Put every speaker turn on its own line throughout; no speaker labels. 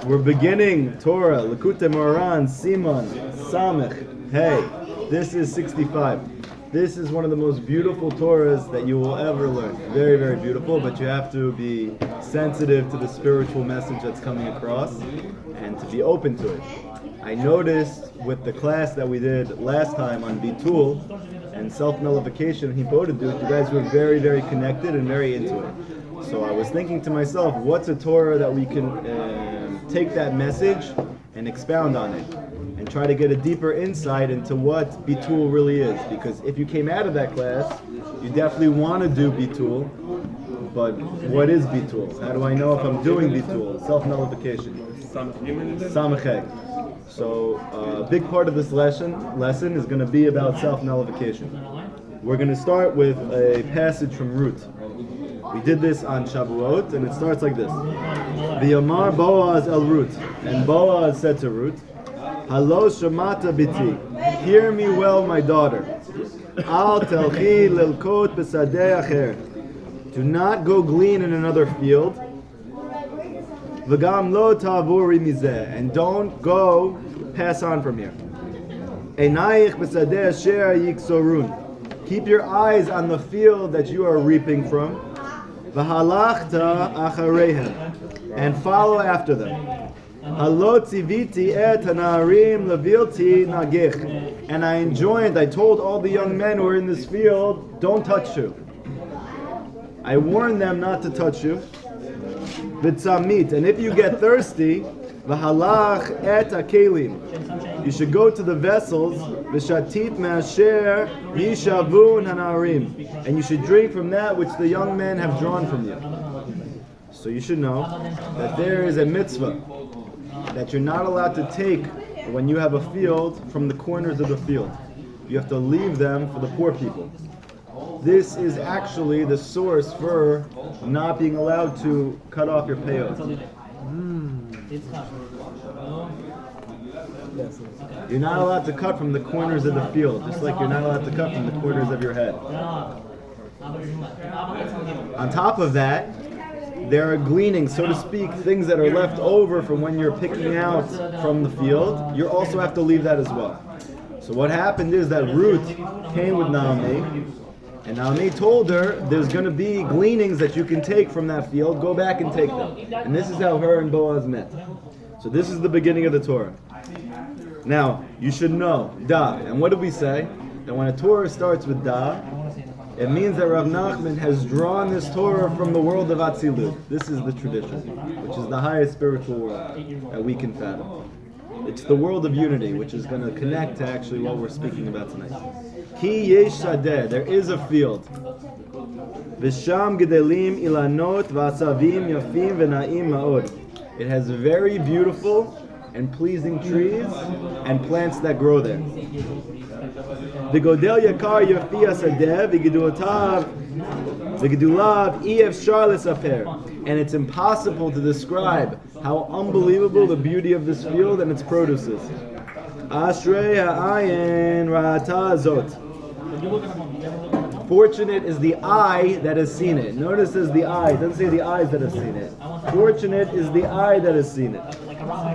We're beginning Torah, Likutey Moharan, Simon, Samech. Hey, this is 65. This is one of the most beautiful Torahs that you will ever learn. Very, very beautiful, but you have to be sensitive to the spiritual message that's coming across and to be open to it. I noticed with the class that we did last time on Bitul and self-nullification and Hipodadut, you guys were very, very connected and very into it. So I was thinking to myself, what's a Torah that we can take that message and expound on it and try to get a deeper insight into what Bitul really is. Because if you came out of that class, you definitely want to do Bitul, but what is Bitul? How do I know if I'm doing Bitul? Self-nullification. Samech. So a big part of this lesson is going to be about self-nullification. We're going to start with a passage from Ruth. We did this on Shavuot, and it starts like this. V'yamar Boaz el Ruth, and Boaz said to Ruth, Halo shamata biti, hear me well, my daughter. Al telchi lilkot b'sadeh acher, do not go glean in another field. V'gam lo ta'avuri mizeh, and don't go pass on from here. Einayich b'sadeh asher yiksorun, keep your eyes on the field that you are reaping from. V'halachta achareihem, and follow after them. Halot tziviti et hanarim levilti nagich, and I told all the young men who are in this field, don't touch you. I warned them not to touch you. V'tzamit, and if you get thirsty, v'halach et hakelim, you should go to the vessels, v'shatit me'asher yishavun hanarim, and you should drink from that which the young men have drawn from you. So you should know that there is a mitzvah that you're not allowed to take when you have a field from the corners of the field. You have to leave them for the poor people. This is actually the source for not being allowed to cut off your payot. You're not allowed to cut from the corners of the field, just like you're not allowed to cut from the corners of your head. On top of that, there are gleanings, so to speak, things that are left over from when you're picking out from the field. You also have to leave that as well. So what happened is that Ruth came with Naomi, and Naomi told her, there's going to be gleanings that you can take from that field, go back and take them. And this is how her and Boaz met. So this is the beginning of the Torah. Now, you should know, Da. And what did we say? That when a Torah starts with Da, it means that Rav Nachman has drawn this Torah from the world of Atzilut. This is the tradition, which is the highest spiritual world that we can fathom. It's the world of unity, which is going to connect to actually what we're speaking about tonight. Ki yesh sadeh, there is a field. V'sham gedelim ilanot v'asavim yafim v'na'im ma'od. It has very beautiful and pleasing trees and plants that grow there. V'godel yakar yafi asadeh v'gedulav efshar lesaper. And it's impossible to describe how unbelievable the beauty of this field and its produce is. Ashrei ha'ayin ra'ata zot. Fortunate is the eye that has seen it. Notice there's the eye. It doesn't say the eyes that have seen it. Fortunate is the eye that has seen it.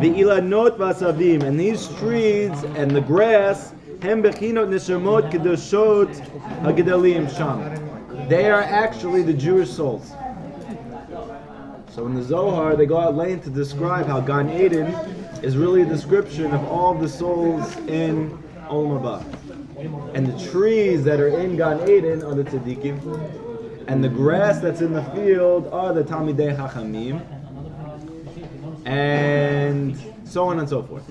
V'ilanot v'asavim, and these trees and the grass, hem bechinot neshamot kedoshot hagedalim sham. They are actually the Jewish souls. So in the Zohar, they go out length to describe how Gan Eden is really a description of all the souls in Olam Haba. And the trees that are in Gan Eden are the tzaddikim, and the grass that's in the field are the Talmidei Chachamim, and so on and so forth.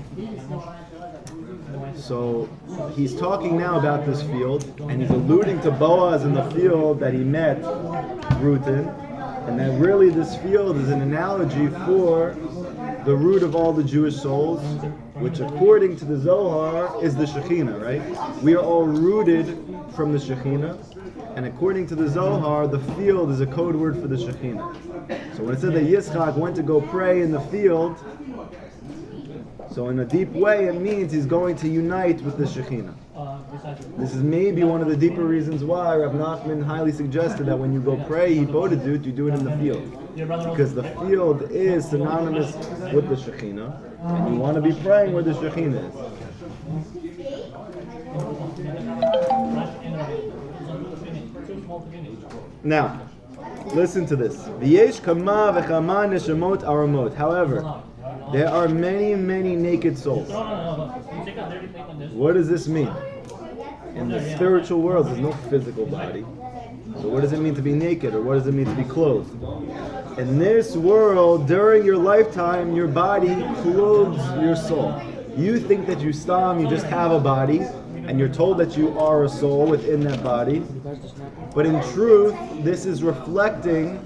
So he's talking now about this field, and he's alluding to Boaz in the field that he met Ruth in, and that really this field is an analogy for the root of all the Jewish souls, which according to the Zohar is the Shekhinah, right? We are all rooted from the Shekhinah, and according to the Zohar, the field is a code word for the Shekhinah. So when it said that Yitzchak went to go pray in the field, so in a deep way it means he's going to unite with the Shekhinah. This is maybe one of the deeper reasons why Rav Nachman highly suggested that when you go pray Hipodadut, you do it in the field. because the field is synonymous with the Shekhinah, and you want to be praying where the Shekhinah is. Now, listen to this. V'yesh kama v'chama neshamot aramot. However, there are many, many naked souls. What does this mean? In the spiritual world, there's no physical body. So what does it mean to be naked, or what does it mean to be clothed? In this world, during your lifetime, your body clothes your soul. You think that you just have a body, and you're told that you are a soul within that body. But in truth, this is reflecting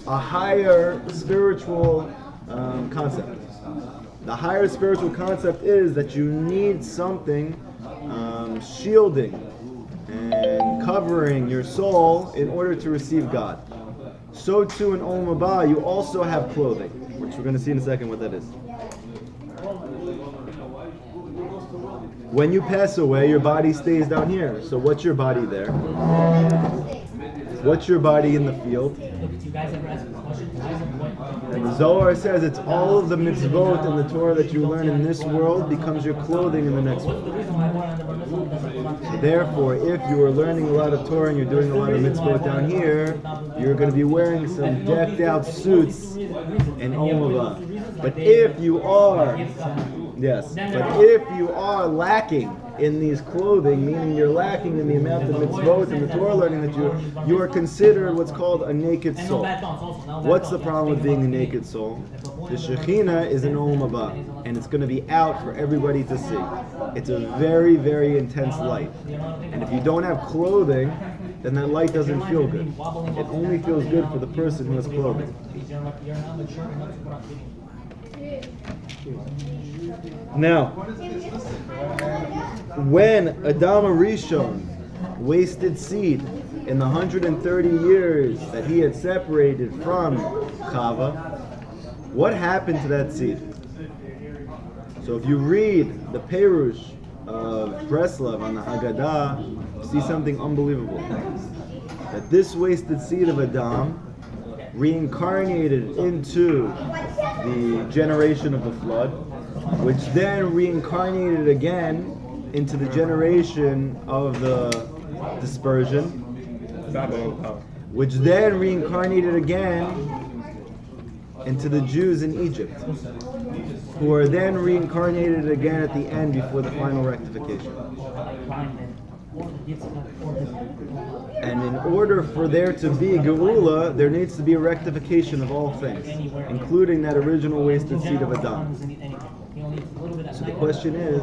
a higher spiritual concept. The higher spiritual concept is that you need something shielding and covering your soul in order to receive God. So too in Olam Haba, you also have clothing, which we're going to see in a second what that is. When you pass away, your body stays down here. So what's your body there? What's your body in the field? And the Zohar says it's all of the mitzvot and the Torah that you learn in this world becomes your clothing in the next world. So therefore, if you are learning a lot of Torah and you're doing a lot of mitzvot down here, you're going to be wearing some decked out suits in Olam Haba. But if you are lacking in these clothing, meaning you're lacking in the amount of mitzvot and the Torah learning that you are considered what's called a naked soul. What's the problem with being a naked soul? The Shekhinah is in Olam Haba, and it's going to be out for everybody to see. It's a very, very intense light. And if you don't have clothing, then that light doesn't feel good. It only feels good for the person who has clothing. Now, when Adam Rishon wasted seed in the 130 years that he had separated from Chava, what happened to that seed? So if you read the Perush of Breslov on the Haggadah, you see something unbelievable. That this wasted seed of Adam reincarnated into the generation of the flood, which then reincarnated again into the generation of the dispersion, which then reincarnated again into the Jews in Egypt, who are then reincarnated again at the end before the final rectification. And in order for there to be Geula, there needs to be a rectification of all things, including that original wasted seed of Adam. So the question is,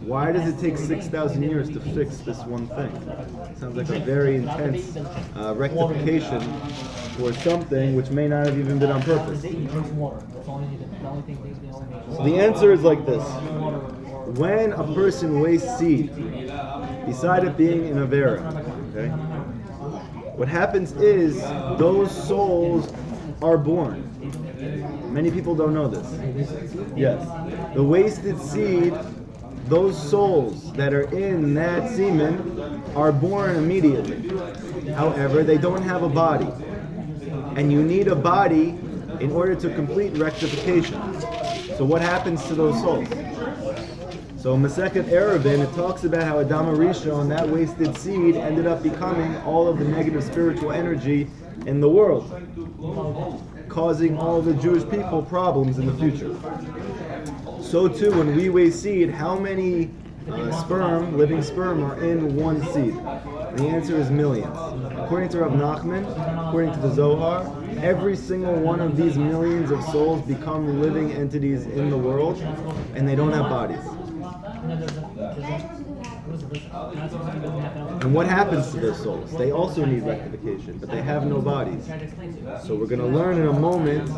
why does it take 6,000 years to fix this one thing? It sounds like a very intense rectification for something which may not have even been on purpose. So the answer is like this. When a person wastes seed, beside it being in Avera, okay, what happens is those souls are born. Many people don't know this. Yes. The wasted seed, those souls that are in that semen are born immediately. However, they don't have a body. And you need a body in order to complete rectification. So what happens to those souls? So in Masechet Eruvin, it talks about how Adam Rishon, that wasted seed, ended up becoming all of the negative spiritual energy in the world, causing all the Jewish people problems in the future. So too, when we waste seed, how many living sperm are in one seed? The answer is millions. According to Rav Nachman, according to the Zohar, every single one of these millions of souls become living entities in the world, and they don't have bodies. And what happens to those souls? They also need rectification, but they have no bodies. So we're going to learn in a moment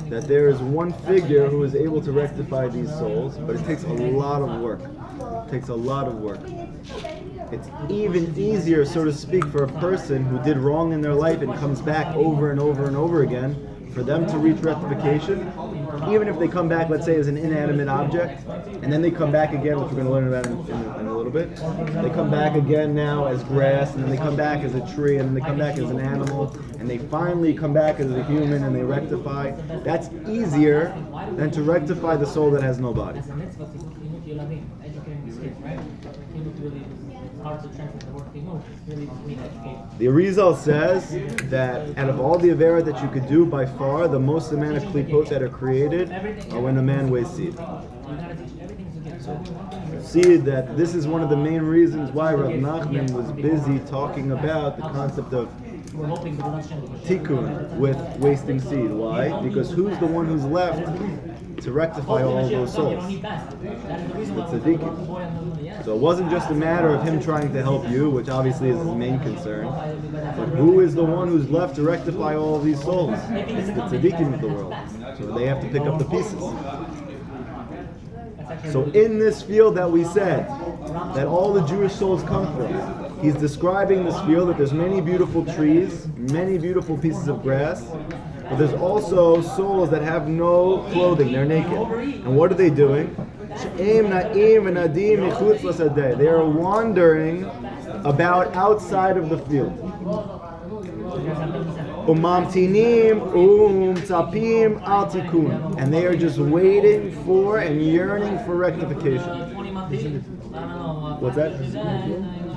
that there is one figure who is able to rectify these souls, but it takes a lot of work. It takes a lot of work. It's even easier, so to speak, for a person who did wrong in their life and comes back over and over and over again, for them to reach rectification, even if they come back, let's say, as an inanimate object, and then they come back again, which we're going to learn about in a little little bit. They come back again now as grass, and then they come back as a tree, and then they come back as an animal, and they finally come back as a human, and they rectify. That's easier than to rectify the soul that has no body. The Arizal says that out of all the Avera that you could do, by far, the most amount of klipot that are created are when a man weighs seed. See that this is one of the main reasons why Rav Nachman was busy talking about the concept of tikkun with wasting seed. Why? Because who's the one who's left to rectify all of those souls? The tzaddikim. So it wasn't just a matter of him trying to help you, which obviously is his main concern, but who is the one who's left to rectify all of these souls? It's the tzaddikim of the world. So they have to pick up the pieces. So in this field that we said, that all the Jewish souls come from, he's describing this field that there's many beautiful trees, many beautiful pieces of grass, but there's also souls that have no clothing, they're naked. And what are they doing? They are wandering about outside of the field. And they are just waiting for and yearning for rectification. What's that?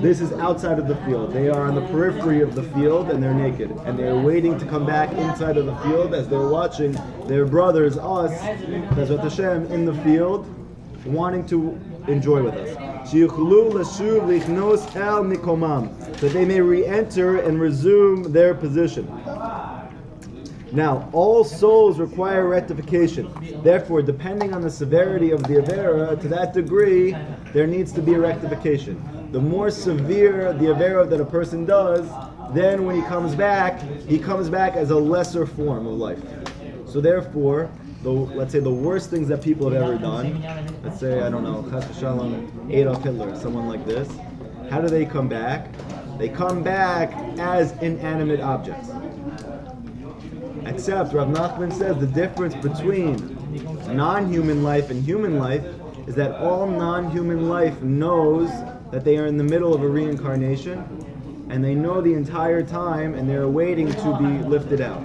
This is outside of the field. They are on the periphery of the field and they're naked. And they're waiting to come back inside of the field as they're watching their brothers, us, Bezrat Hashem, in the field, wanting to enjoy with us. That they may re-enter and resume their position. Now, all souls require rectification. Therefore, depending on the severity of the Avera, to that degree, there needs to be a rectification. The more severe the Avera that a person does, then when he comes back as a lesser form of life. So therefore, let's say the worst things that people have ever done, let's say, I don't know, Chas v'Shalom, Adolf Hitler, someone like this, how do they come back? They come back as inanimate objects. Except Rav Nachman says the difference between non-human life and human life is that all non-human life knows that they are in the middle of a reincarnation, and they know the entire time, and they're waiting to be lifted out.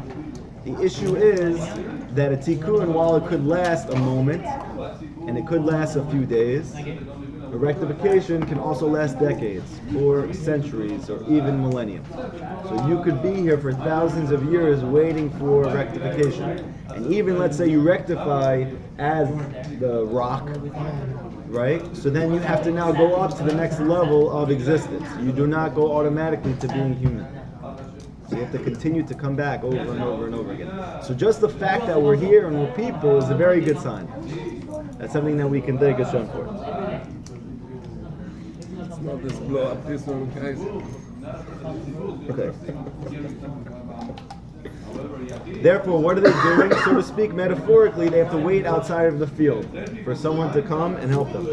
The issue is that a tikkun, while it could last a moment, and it could last a few days, a rectification can also last decades, or centuries, or even millennia. So you could be here for thousands of years waiting for rectification. And even, let's say, you rectify as the rock, right? So then you have to now go up to the next level of existence. You do not go automatically to being human. So you have to continue to come back over and over and over again. So just the fact that we're here and we're people is a very good sign. That's something that we can thank Hashem for.
Let's not just blow up this one, guys.
Okay. Therefore, what are they doing? So to speak, metaphorically, they have to wait outside of the field for someone to come and help them.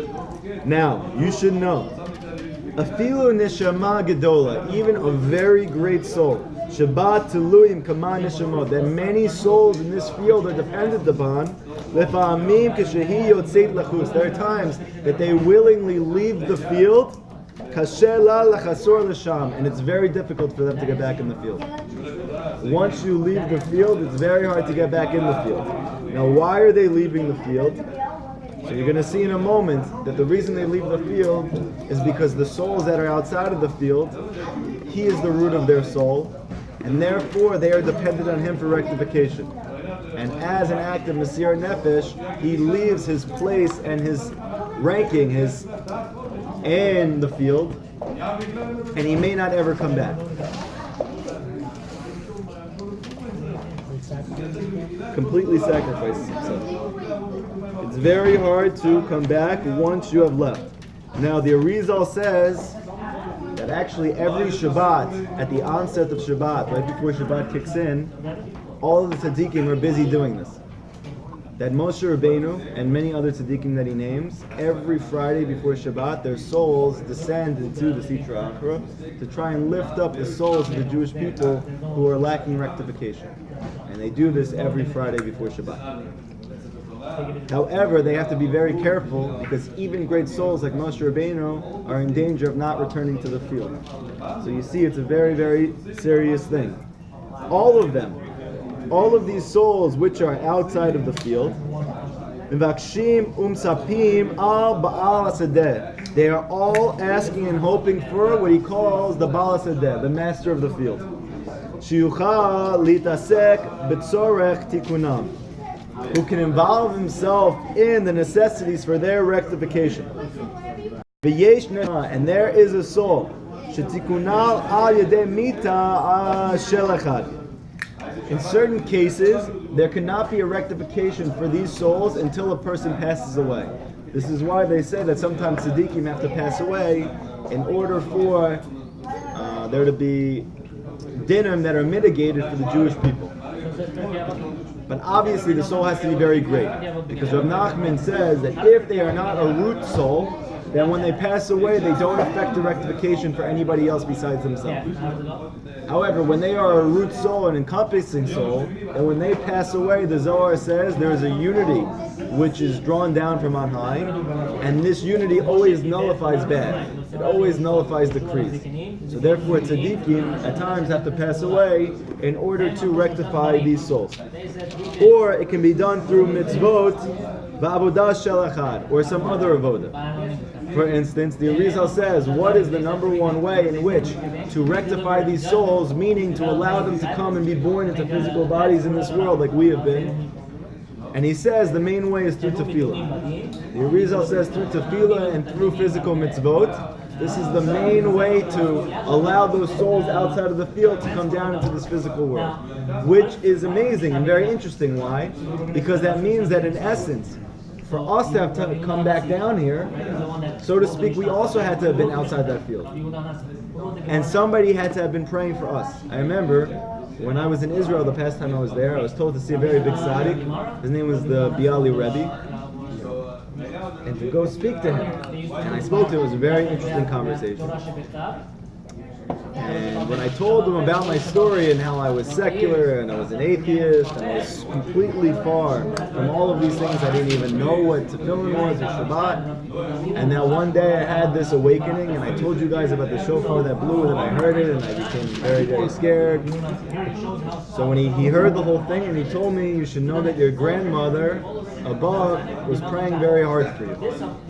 Now, you should know, Afilu neshama gedola, even a very great soul, Shabbat teluyim kama neshamot, that many souls in this field are dependent upon. Lefa'amim kashehi yotzeit lachus. There are times that they willingly leave the field, kasher la lachasor l'sham, and it's very difficult for them to get back in the field. Once you leave the field, it's very hard to get back in the field. Now, why are they leaving the field? So you're going to see in a moment that the reason they leave the field is because the souls that are outside of the field, he is the root of their soul, and therefore they are dependent on him for rectification. And as an act of Mesir Nefesh, he leaves his place and his ranking in the field, and he may not ever come back. Completely sacrifices himself. It's very hard to come back once you have left. Now the Arizal says that actually every Shabbat, at the onset of Shabbat, right before Shabbat kicks in, all of the tzaddikim are busy doing this. That Moshe Rabbeinu and many other tzaddikim that he names, every Friday before Shabbat, their souls descend into the Sitra Achra to try and lift up the souls of the Jewish people who are lacking rectification. And they do this every Friday before Shabbat. However, they have to be very careful because even great souls like Moshe Rabbeinu are in danger of not returning to the field. So you see, it's a very, very serious thing. All of them, all of these souls which are outside of the field, they are all asking and hoping for what he calls the Baal HaSadeh, the master of the field. Who can involve himself in the necessities for their rectification. And there is a soul. In certain cases, there cannot be a rectification for these souls until a person passes away. This is why they say that sometimes tzaddikim have to pass away in order for there to be dinim that are mitigated for the Jewish people. But obviously the soul has to be very great, because Rav Nachman says that if they are not a root soul, then when they pass away, they don't affect the rectification for anybody else besides themselves. However, when they are a root soul, an encompassing soul, and when they pass away, the Zohar says there is a unity which is drawn down from on high, and this unity always nullifies bad. It always nullifies decrees. So therefore, tzaddikim at times have to pass away in order to rectify these souls. Or it can be done through mitzvot, va'avodah shel echad, or some other avodah. For instance, the Arizal says, what is the number one way in which to rectify these souls, meaning to allow them to come and be born into physical bodies in this world like we have been? And he says the main way is through tefillah. The Arizal says through tefillah and through physical mitzvot. This is the main way to allow those souls outside of the field to come down into this physical world. Which is amazing and very interesting. Why? Because that means that in essence, for us to have to come back down here, so to speak, we also had to have been outside that field. And somebody had to have been praying for us. I remember when I was in Israel the past time I was there, I was told to see a very big tzaddik. His name was the Biali Rebbe. And to go speak to him. And I spoke to him. It was a very interesting conversation. And when I told him about my story and how I was secular and I was an atheist and I was completely far from all of these things, I didn't even know what tefillin was or Shabbat. And now one day I had this awakening, and I told you guys about the shofar that blew, and I heard it, and I became very, very scared. So when he heard the whole thing, and he told me, you should know that your grandmother above was praying very hard for you.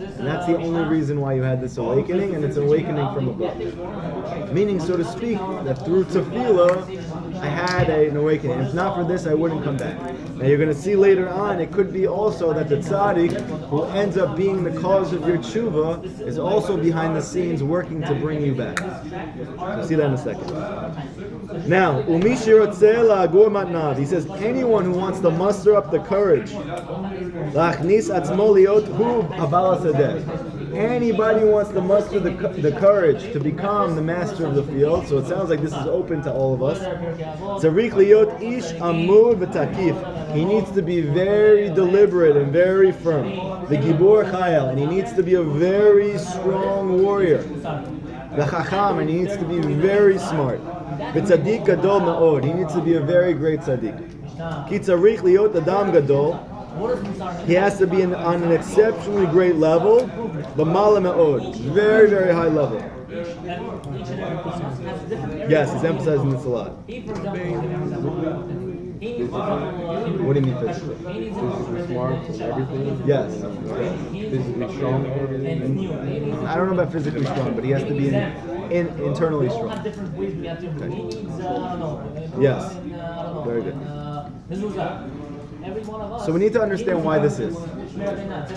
And that's the only reason why you had this awakening, and it's an awakening from above. Meaning, so to speak, that through tefillah, I had an awakening. If not for this, I wouldn't come back. Now you're going to see later on, it could be also that the tzaddik, who ends up being the cause of your tshuva, is also behind the scenes working to bring you back. We'll see that in a second. Now, he says, anyone who wants to muster up the courage, anybody who wants to muster the courage to become the master of the field, so it sounds like this is open to all of us. He needs to be very deliberate and very firm. The Gibor Chayal, and he needs to be a very strong warrior. The Chacham, and he needs to be very smart. The Tzaddik Gadol Ma'od, he needs to be a very great tzaddik. Ki tzarich liot adam gadol, he has to be on an exceptionally great level. The Mala Ma'od, very, very high level. Yes, he's emphasizing this a lot. What do you mean physically?
Physically smart and everything?
Yes.
Physically strong and everything?
I don't know about physically strong, but he has to be internally strong. Okay. Yes. Very good. So we need to understand why this is.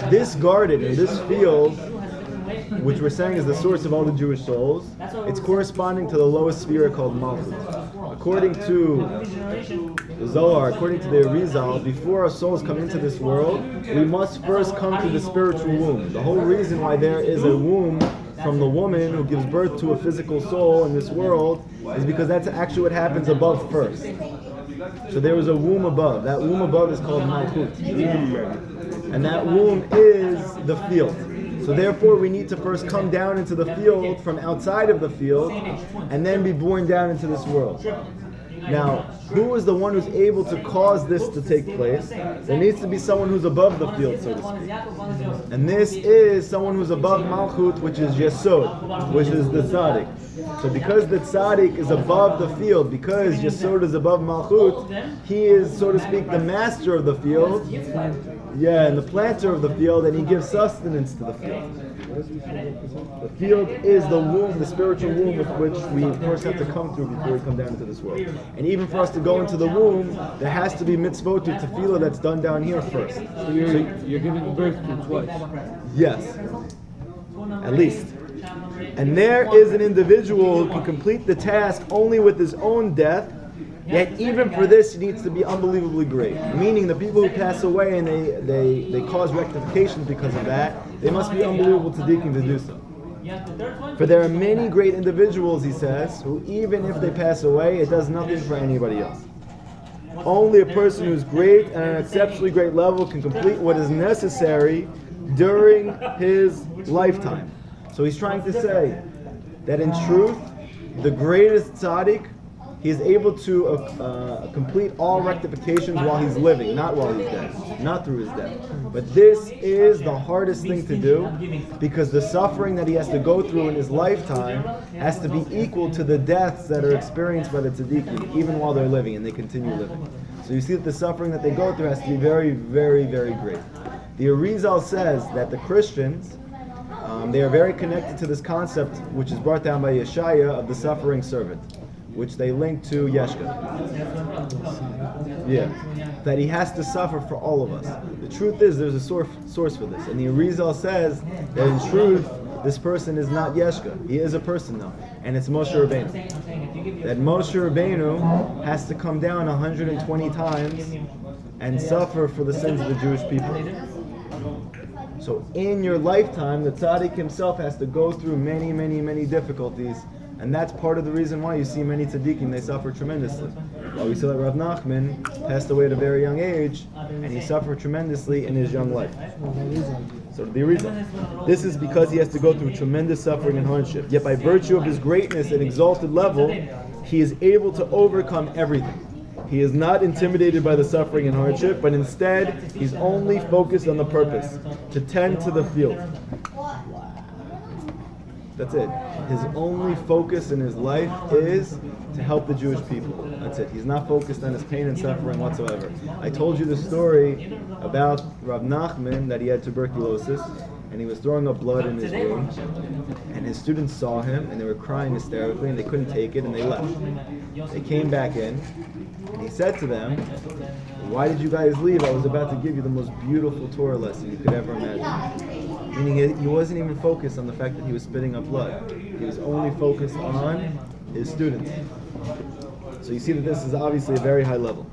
This garden, or this field, which we're saying is the source of all the Jewish souls, it's corresponding to the lowest sphere called Malchut. According to the Zohar, according to the Arizal, before our souls come into this world, we must first come to the spiritual womb. The whole reason why there is a womb from the woman who gives birth to a physical soul in this world is because that's actually what happens above first. So there is a womb above. That womb above is called Malchut. And that womb is the field. So therefore we need to first come down into the field from outside of the field and then be born down into this world. Now, Who is the one who's able to cause this to take place? There needs to be someone who's above the field, so to speak. And this is someone who's above Malchut, which is Yesod, which is the Tzaddik. So because the Tzaddik is above the field, because Yesod is above Malchut, he is, so to speak, the master of the field. Yeah, and the planter of the field, and he gives sustenance to the field. The field is the womb, the spiritual womb with which we first have to come through before we come down into this world. And even for us to go into the womb, there has to be mitzvot to tefillah that's done down here first.
So you're giving birth to twice.
Yes, at least. And there is an individual who can complete the task only with his own death. Yet even for this, he needs to be unbelievably great. Meaning the people who pass away and they cause rectifications because of that, they must be unbelievable tzaddikim to do so. For there are many great individuals, he says, who even if they pass away, it does nothing for anybody else. Only a person who's great and at an exceptionally great level can complete what is necessary during his lifetime. So he's trying to say that in truth, the greatest tzaddik, he is able to complete all rectifications while he's living, not while he's dead, not through his death. But this is the hardest thing to do, because the suffering that he has to go through in his lifetime has to be equal to the deaths that are experienced by the tzaddikim, even while they're living and they continue living. So you see that the suffering that they go through has to be very, very, very great. The Arizal says that the Christians, they are very connected to this concept, which is brought down by Yeshaya, of the suffering servant, which they link to Yeshka. Yeah, that he has to suffer for all of us. The truth is, there's a source for this, and the Arizal says that in truth, this person is not Yeshka. He is a person though, and it's Moshe Rabbeinu. That Moshe Rabbeinu has to come down 120 times and suffer for the sins of the Jewish people. So in your lifetime, the tzaddik himself has to go through many, many, many difficulties. And that's part of the reason why you see many tzaddikim, they suffer tremendously. Well, we saw that Rav Nachman passed away at a very young age, and he suffered tremendously in his young life. So the reason, this is because he has to go through tremendous suffering and hardship. Yet by virtue of his greatness and exalted level, he is able to overcome everything. He is not intimidated by the suffering and hardship, but instead, he's only focused on the purpose, to tend to the field. That's it. His only focus in his life is to help the Jewish people. That's it. He's not focused on his pain and suffering whatsoever. I told you the story about Rav Nachman, that he had tuberculosis, and he was throwing up blood in his room, and his students saw him, and they were crying hysterically, and they couldn't take it, and they left. They came back in, and he said to them, "Why did you guys leave? I was about to give you the most beautiful Torah lesson you could ever imagine." Meaning he wasn't even focused on the fact that he was spitting up blood. He was only focused on his students. So you see that this is obviously a very high level.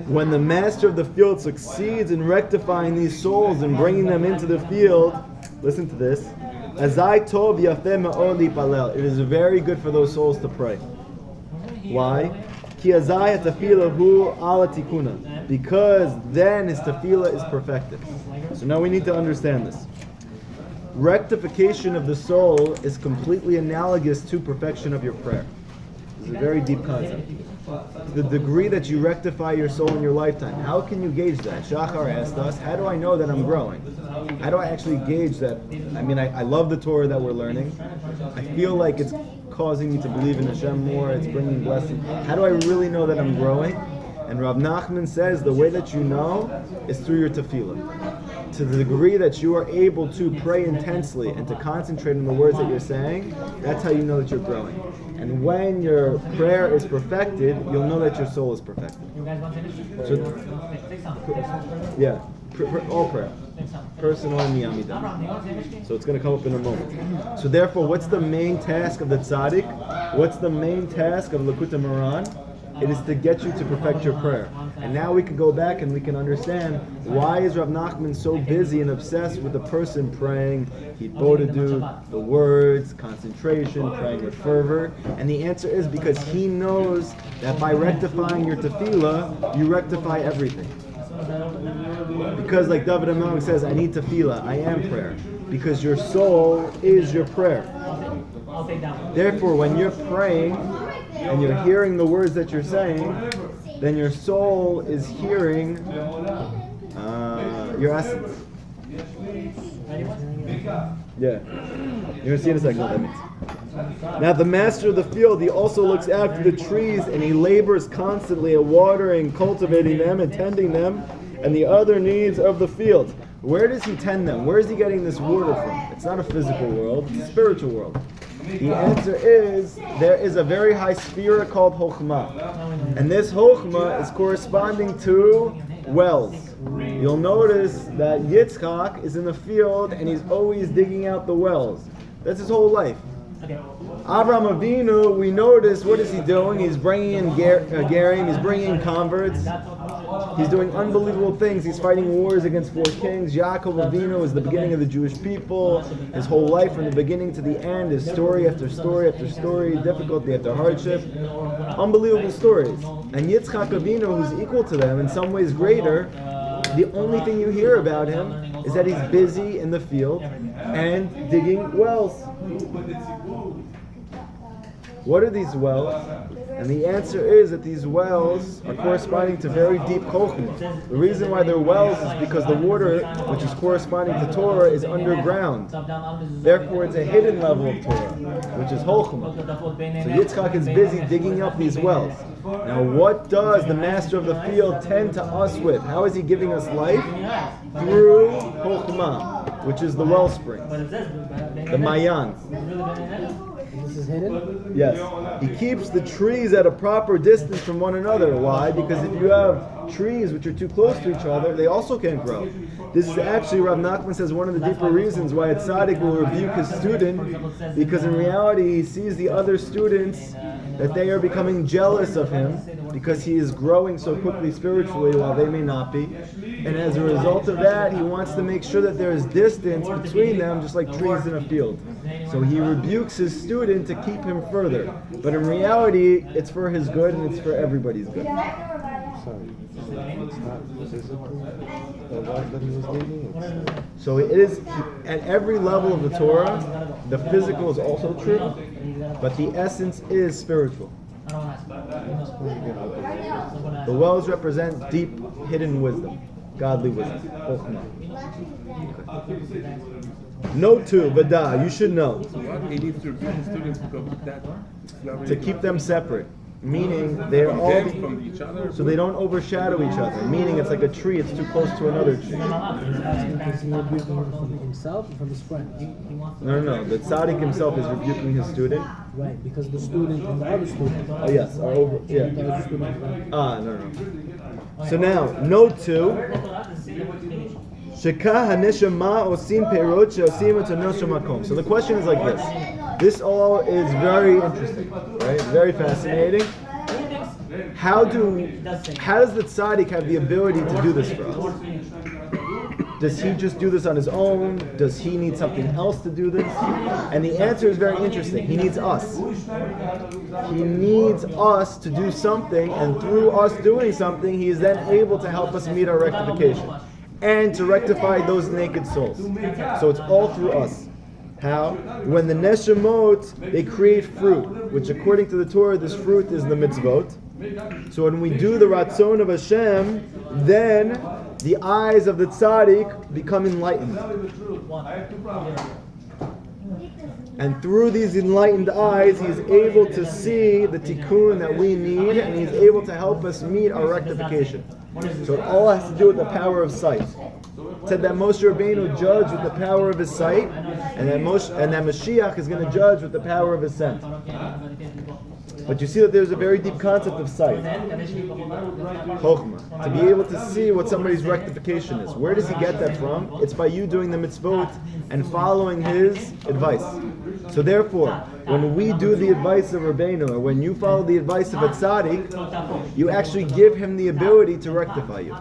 When the master of the field succeeds in rectifying these souls and bringing them into the field, listen to this, it is very good for those souls to pray. Why? Because then his tefillah is perfected. So now we need to understand this. Rectification of the soul is completely analogous to perfection of your prayer. This is a very deep concept. The degree that you rectify your soul in your lifetime, how can you gauge that? Shachar asked us, how do I know that I'm growing? How do I actually gauge that? I mean, I love the Torah that we're learning. I feel like it's causing me to believe in Hashem more, it's bringing blessing. How do I really know that I'm growing? And Rav Nachman says the way that you know is through your tefillah. To the degree that you are able to pray intensely and to concentrate on the words that you're saying, that's how you know that you're growing. And when your prayer is perfected, you'll know that your soul is perfected. So, yeah, all prayer. Personal and miyamidah. So it's going to come up in a moment. So therefore, what's the main task of the tzaddik? What's the main task of Likutey Moharan? It is to get you to perfect your prayer. And now we can go back and we can understand why is Rav Nachman so busy and obsessed with the person praying Hitbodedut, the words, concentration, praying with fervor. And the answer is because he knows that by rectifying your tefillah, you rectify everything. Because like David says, I need tefillah, I am prayer. Because your soul is your prayer. Therefore, when you're praying and you're hearing the words that you're saying, then your soul is hearing your essence. Yeah. You're going to see in a second what that means. Now the master of the field, he also looks after the trees and he labors constantly at watering, cultivating them, and tending them, and the other needs of the field. Where does he tend them? Where is he getting this water from? It's not a physical world, it's a spiritual world. The answer is, there is a very high sphere called Chokhmah. And this Chokhmah is corresponding to wells. You'll notice that Yitzchak is in the field and he's always digging out the wells. That's his whole life. Avraham Avinu, we notice, what is he doing? He's bringing in Gerim, he's bringing in converts. He's doing unbelievable things. He's fighting wars against 4 kings. Yaakov Avinu is the beginning of the Jewish people. His whole life from the beginning to the end is story after story after story, difficulty after hardship. Unbelievable stories. And Yitzchak Avinu, who's equal to them, in some ways greater, the only thing you hear about him is that he's busy in the field and digging wells. What are these wells? And the answer is that these wells are corresponding to very deep chokhmah. The reason why they're wells is because the water, which is corresponding to Torah, is underground. Therefore, it's a hidden level of Torah, which is chokhmah. So Yitzchak is busy digging up these wells. Now, what does the master of the field tend to us with? How is he giving us life? Through chokhmah, which is the wellspring, the mayan.
This is hidden?
Yes. He keeps the trees at a proper distance from one another. Why? Because if you have trees which are too close to each other, they also can't grow. This is actually, Rav Nachman says, one of the deeper reasons why a tzaddik will rebuke his student, because in reality he sees the other students that they are becoming jealous of him because he is growing so quickly spiritually while they may not be. And as a result of that, he wants to make sure that there is distance between them, just like trees in a field. So he rebukes his student to keep him further. But in reality, it's for his good and it's for everybody's good.
Sorry. It's not physical. The life that he was leading.
So it is, at every level of the Torah, the physical is also true, but the essence is spiritual. The wells represent deep, hidden wisdom, godly wisdom. Note 2, Vada, you should know.
He needs to rebuke his students because that
To keep them separate. Meaning they're all
from each other.
so they don't overshadow each other. Meaning it's like a tree, it's too close to another tree.
Is he rebuking from himself or from his friends?
No. The tzaddik himself is rebuking his student.
Right, because the student and the other student.
Oh yes, are over. Yeah.
The other student.
No. So now, note 2. Shekah haneshama osim perot sheosim et hanosha makom. So the question is like this. This all is very interesting, right? Very fascinating. How does the tzaddik have the ability to do this for us? Does he just do this on his own? Does he need something else to do this? And the answer is very interesting. He needs us. He needs us to do something, and through us doing something, he is then able to help us meet our rectification and to rectify those naked souls. So it's all through us. How? When the neshamot, they create fruit, which according to the Torah, this fruit is the mitzvot. So when we do the ratzon of Hashem, then the eyes of the tzaddik become enlightened. And through these enlightened eyes, he is able to see the tikkun that we need, and he is able to help us meet our rectification. So it all has to do with the power of sight. It said that Moshe Rabbeinu judged with the power of his sight, and that Mashiach is going to judge with the power of his scent. But you see that there's a very deep concept of sight. Chokhmah. To be able to see what somebody's rectification is. Where does he get that from? It's by you doing the mitzvot and following his advice. So therefore, when we do the advice of Rabbeinu, or when you follow the advice of a tzaddik, you actually give him the ability to rectify you.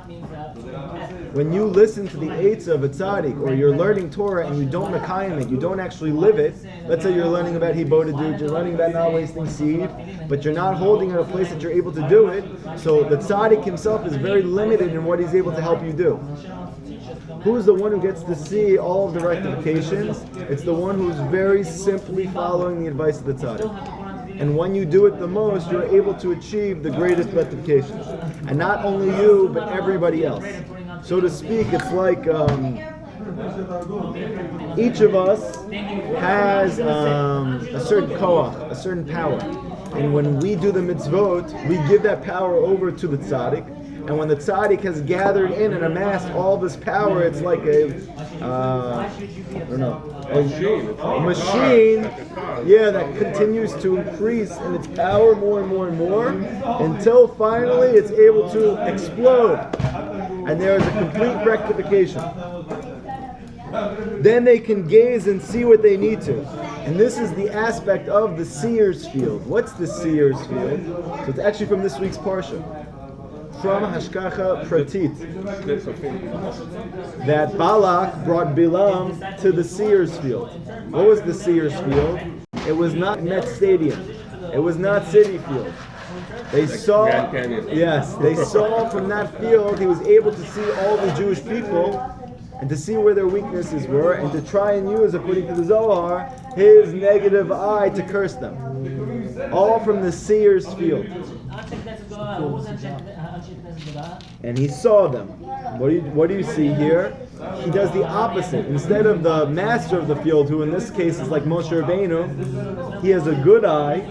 When you listen to the eitz of a tzaddik, or you're learning Torah and you don't mekayim it, you don't actually live it. Let's say you're learning about hibodedut, you're learning about not wasting seed, but you're not holding at a place that you're able to do it. So the tzaddik himself is very limited in what he's able to help you do. Who's the one who gets to see all of the rectifications? It's the one who's very simply following the advice of the tzaddik. And when you do it the most, you're able to achieve the greatest rectifications. And not only you, but everybody else. So to speak, it's like each of us has a certain koach, a certain power. And when we do the mitzvot, we give that power over to the tzaddik. And when the tzaddik has gathered in and amassed all this power, it's like a machine, that continues to increase in its power more and more and more, until finally it's able to explode. And there is a complete rectification. Then they can gaze and see what they need to. And this is the aspect of the seer's field. What's the seer's field? So it's actually from this week's parsha. From Hashkacha Pratit. That Balak brought Bilam to the seer's field. What was the seer's field? It was not Met Stadium. It was not City Field. They saw from that field, he was able to see all the Jewish people and to see where their weaknesses were, and to try and use, according to the Zohar, his negative eye to curse them. All from the seer's field. And he saw them. What do you see here? He does the opposite. Instead of the master of the field, who in this case is like Moshe Rabbeinu, he has a good eye.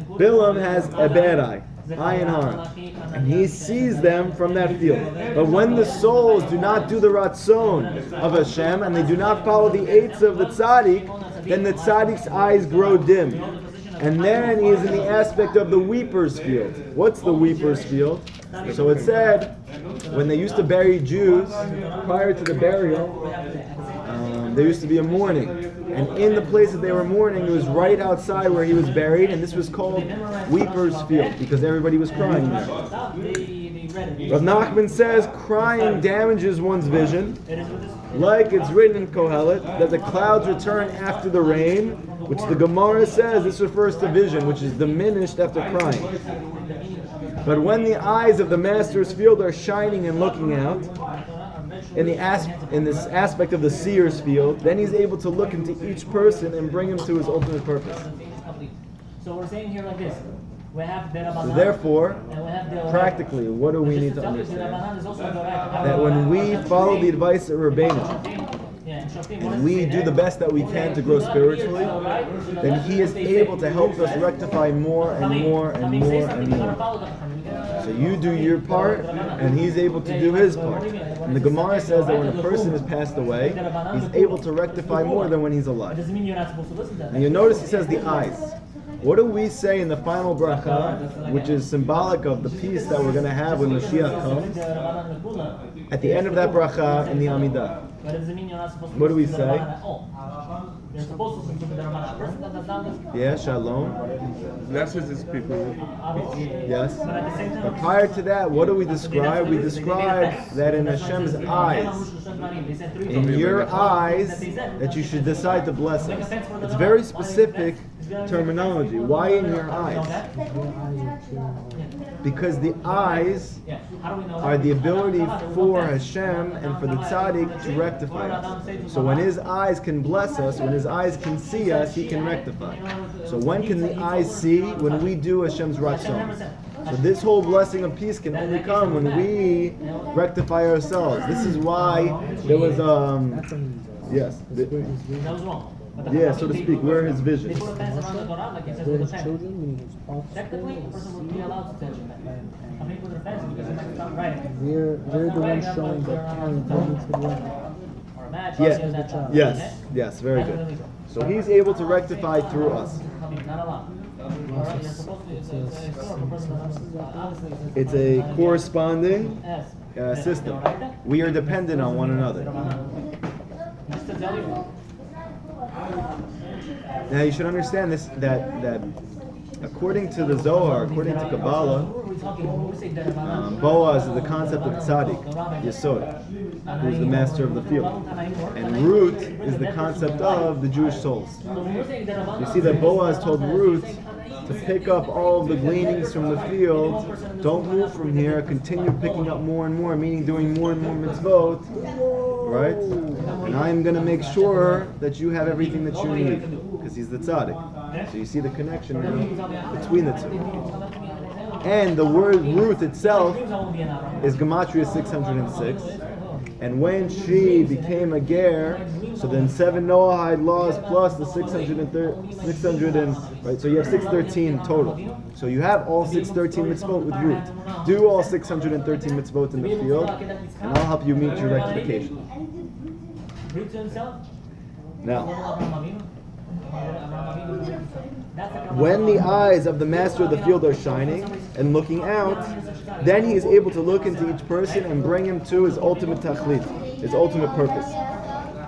Bilam has a bad eye. Ayin Hara. And he sees them from that field. But when the souls do not do the ratzon of Hashem, and they do not follow the eights of the tzaddik, then the tzaddik's eyes grow dim. And then he is in the aspect of the weeper's field. What's the weeper's field? So it said, when they used to bury Jews, prior to the burial, there used to be a mourning. And in the place that they were mourning, it was right outside where he was buried, and this was called Weeper's Field, because everybody was crying there. Rav Nachman says, crying damages one's vision, like it's written in Kohelet, that the clouds return after the rain, which the Gemara says this refers to vision, which is diminished after crying. But when the eyes of the master's field are shining and looking out, in this aspect of the seer's field, then he's able to look into each person and bring him to his ultimate purpose.
So we're saying here like this. We have
so therefore, practically, what do we need to understand? That when we follow the advice of Rabbeinu, and we do the best that we can to grow spiritually, then he is able to help us rectify more and more and more and more. So you do your part, and he's able to do his part. And the Gemara says that when a person has passed away, he's able to rectify more than when he's alive. And you notice he says the eyes. What do we say in the final bracha, which is symbolic of the peace that we're going to have when Mashiach comes? At the end of that bracha in the Amidah, what do we say? Yeah, shalom.
Blesses his people.
Yes. But prior to that, what do we describe? We describe that in Hashem's eyes, in your eyes, that you should decide to bless us. It's very specific terminology. Why in your eyes? Because the eyes are the ability for Hashem and for the tzaddik to rectify us. So when his eyes can bless us, when his eyes can see us, he can rectify. So when can the eyes see? When we do Hashem's ratzon. So this whole blessing of peace can only come when we rectify ourselves. This is why there was yes. Yeah, so to speak, where his vision.
They're the ones showing that parent needs to work.
Yes, very good. So he's able to rectify through us. It's a corresponding system. We are dependent on one another. Now you should understand this, that according to the Zohar, according to Kabbalah, Boaz is the concept of tzaddik, Yesod, who is the master of the field. And Ruth is the concept of the Jewish souls. You see that Boaz told Ruth, to pick up all of the gleanings from the field. Don't move from here. Continue picking up more and more, meaning doing more and more mitzvot, right? And I am going to make sure that you have everything that you need, because he's the tzaddik. So you see the connection now between the two. And the word Ruth itself is Gematria 606. And when she became a ger, so then 7 Noahide laws plus the 600 right, so you have 613 total. So you have all 613 mitzvot with Ruth. Do all 613 mitzvot in the field, and I'll help you meet your rectification. Now, when the eyes of the master of the field are shining and looking out, then he is able to look into each person and bring him to his ultimate tachlit, his ultimate purpose.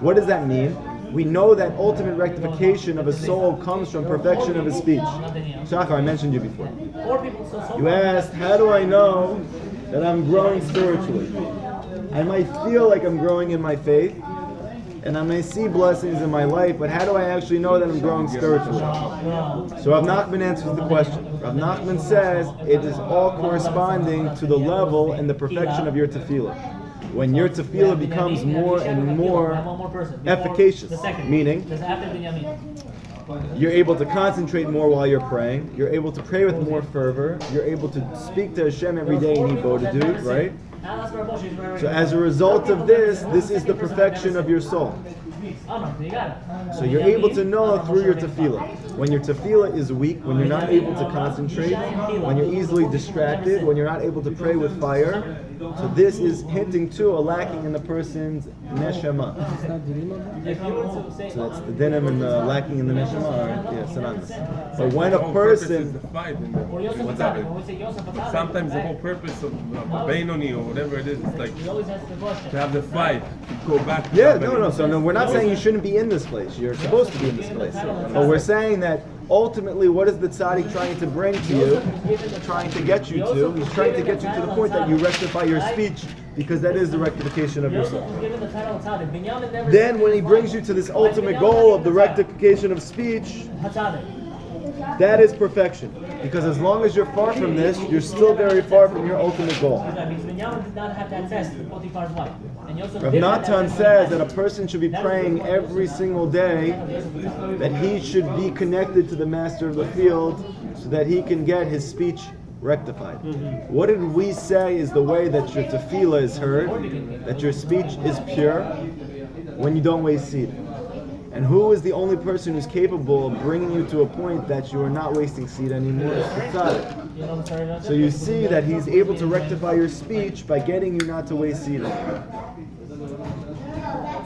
What does that mean? We know that ultimate rectification of a soul comes from perfection of his speech. Shachar, I mentioned you before. You asked, how do I know that I'm growing spiritually? I might feel like I'm growing in my faith, and I may see blessings in my life, but how do I actually know that I'm growing spiritually? So Rav Nachman answers the question. Rav Nachman says it is all corresponding to the level and the perfection of your tefillah. When your tefillah becomes more and more efficacious, meaning you're able to concentrate more while you're praying, you're able to pray with more fervor, you're able to speak to Hashem every day in Ibodedut, right? So as a result of this is the perfection of your soul. So you're able to know through your tefillah. When your tefillah is weak, when you're not able to concentrate, when you're easily distracted, when you're not able to pray with fire, so this is hinting to a lacking in the person's neshama. So that's the dinim and the lacking in the neshama are synonymous. But when a person...
What's happening? Sometimes the whole purpose of Beinoni or whatever it is like to have the fight, to go back.
Yeah, no. So no, we're not saying you shouldn't be in this place. You're supposed to be in this place. But we're saying that ultimately, what is the tzaddik trying to bring to you? Trying to get you to? He's trying to get you to the point that you rectify your speech, because that is the rectification of your soul. Then when he brings you to this ultimate goal of the rectification of speech, that is perfection. Because as long as you're far from this, you're still very far from your ultimate goal. Rav Natan says that a person should be praying every single day that he should be connected to the master of the field so that he can get his speech rectified. What did we say is the way that your tefillah is heard, that your speech is pure, when you don't waste seed? And who is the only person who's capable of bringing you to a point that you are not wasting seed anymore? It's the tzaddik. So you see that he's able to rectify your speech by getting you not to waste seed anymore.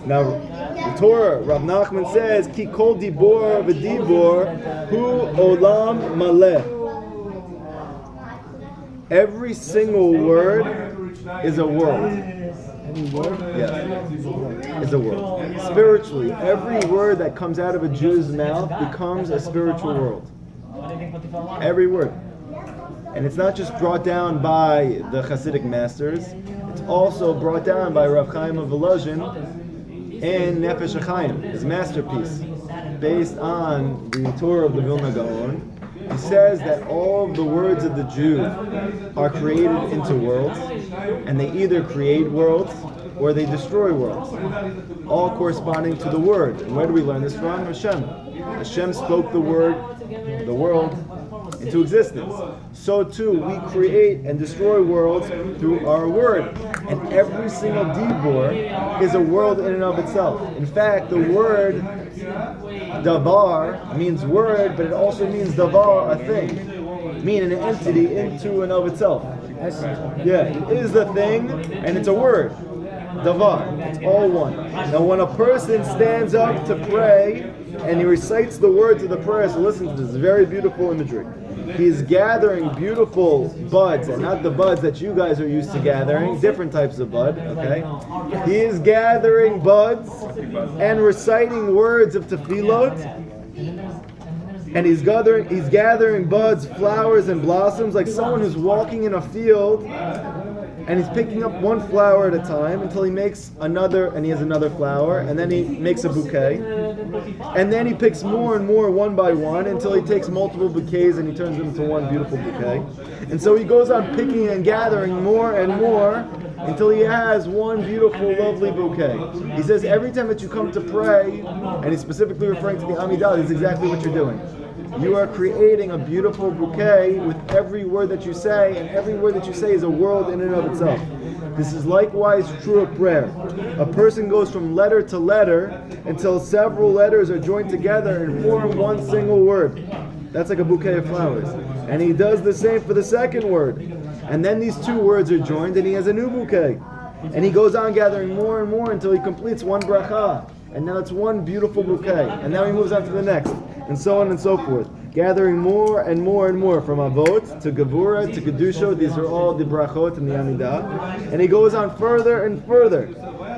Now, the Torah, Rav Nachman says, Ki kol dibor v'dibor hu olam maleh. Every single word is a world. Any word? Yes. Is a world. Spiritually, every word that comes out of a Jew's mouth becomes a spiritual world. Every word. And it's not just brought down by the Hasidic masters, it's also brought down by Rav Chaim of Volozhin in Nefesh HaChaim, his masterpiece, based on the Torah of the Vilna Gaon. He says that all of the words of the Jew are created into worlds, and they either create worlds or they destroy worlds, all corresponding to the word. And where do we learn this from? Hashem. Hashem spoke the world into existence. So too, we create and destroy worlds through our word. And every single dibur is a world in and of itself. In fact, the word davar means word, but it also means davar, a thing, meaning an entity into and of itself. Yeah, it is the thing, and it's a word. Davar, it's all one. Now when a person stands up to pray and he recites the words of the prayer, so listen to this very beautiful imagery. He is gathering beautiful buds, and not the buds that you guys are used to gathering, different types of bud, okay? He is gathering buds and reciting words of tefillot, and he's gathering buds, flowers, and blossoms like someone who's walking in a field, and he's picking up one flower at a time until he makes another, and he has another flower, and then he makes a bouquet, and then he picks more and more one by one until he takes multiple bouquets and he turns them into one beautiful bouquet. And so he goes on picking and gathering more and more until he has one beautiful, lovely bouquet. He says every time that you come to pray, and he's specifically referring to the Amidah, this is exactly what you're doing. You are creating a beautiful bouquet with every word that you say, and every word that you say is a world in and of itself. This is likewise true of prayer. A person goes from letter to letter until several letters are joined together and form one single word. That's like a bouquet of flowers. And he does the same for the second word. And then these two words are joined and he has a new bouquet. And he goes on gathering more and more until he completes one bracha. And now it's one beautiful bouquet. And now he moves on to the next. And so on and so forth. Gathering more and more and more from Avot to Gevura to Kedusha. These are all the brachot and the Amidah. And he goes on further and further.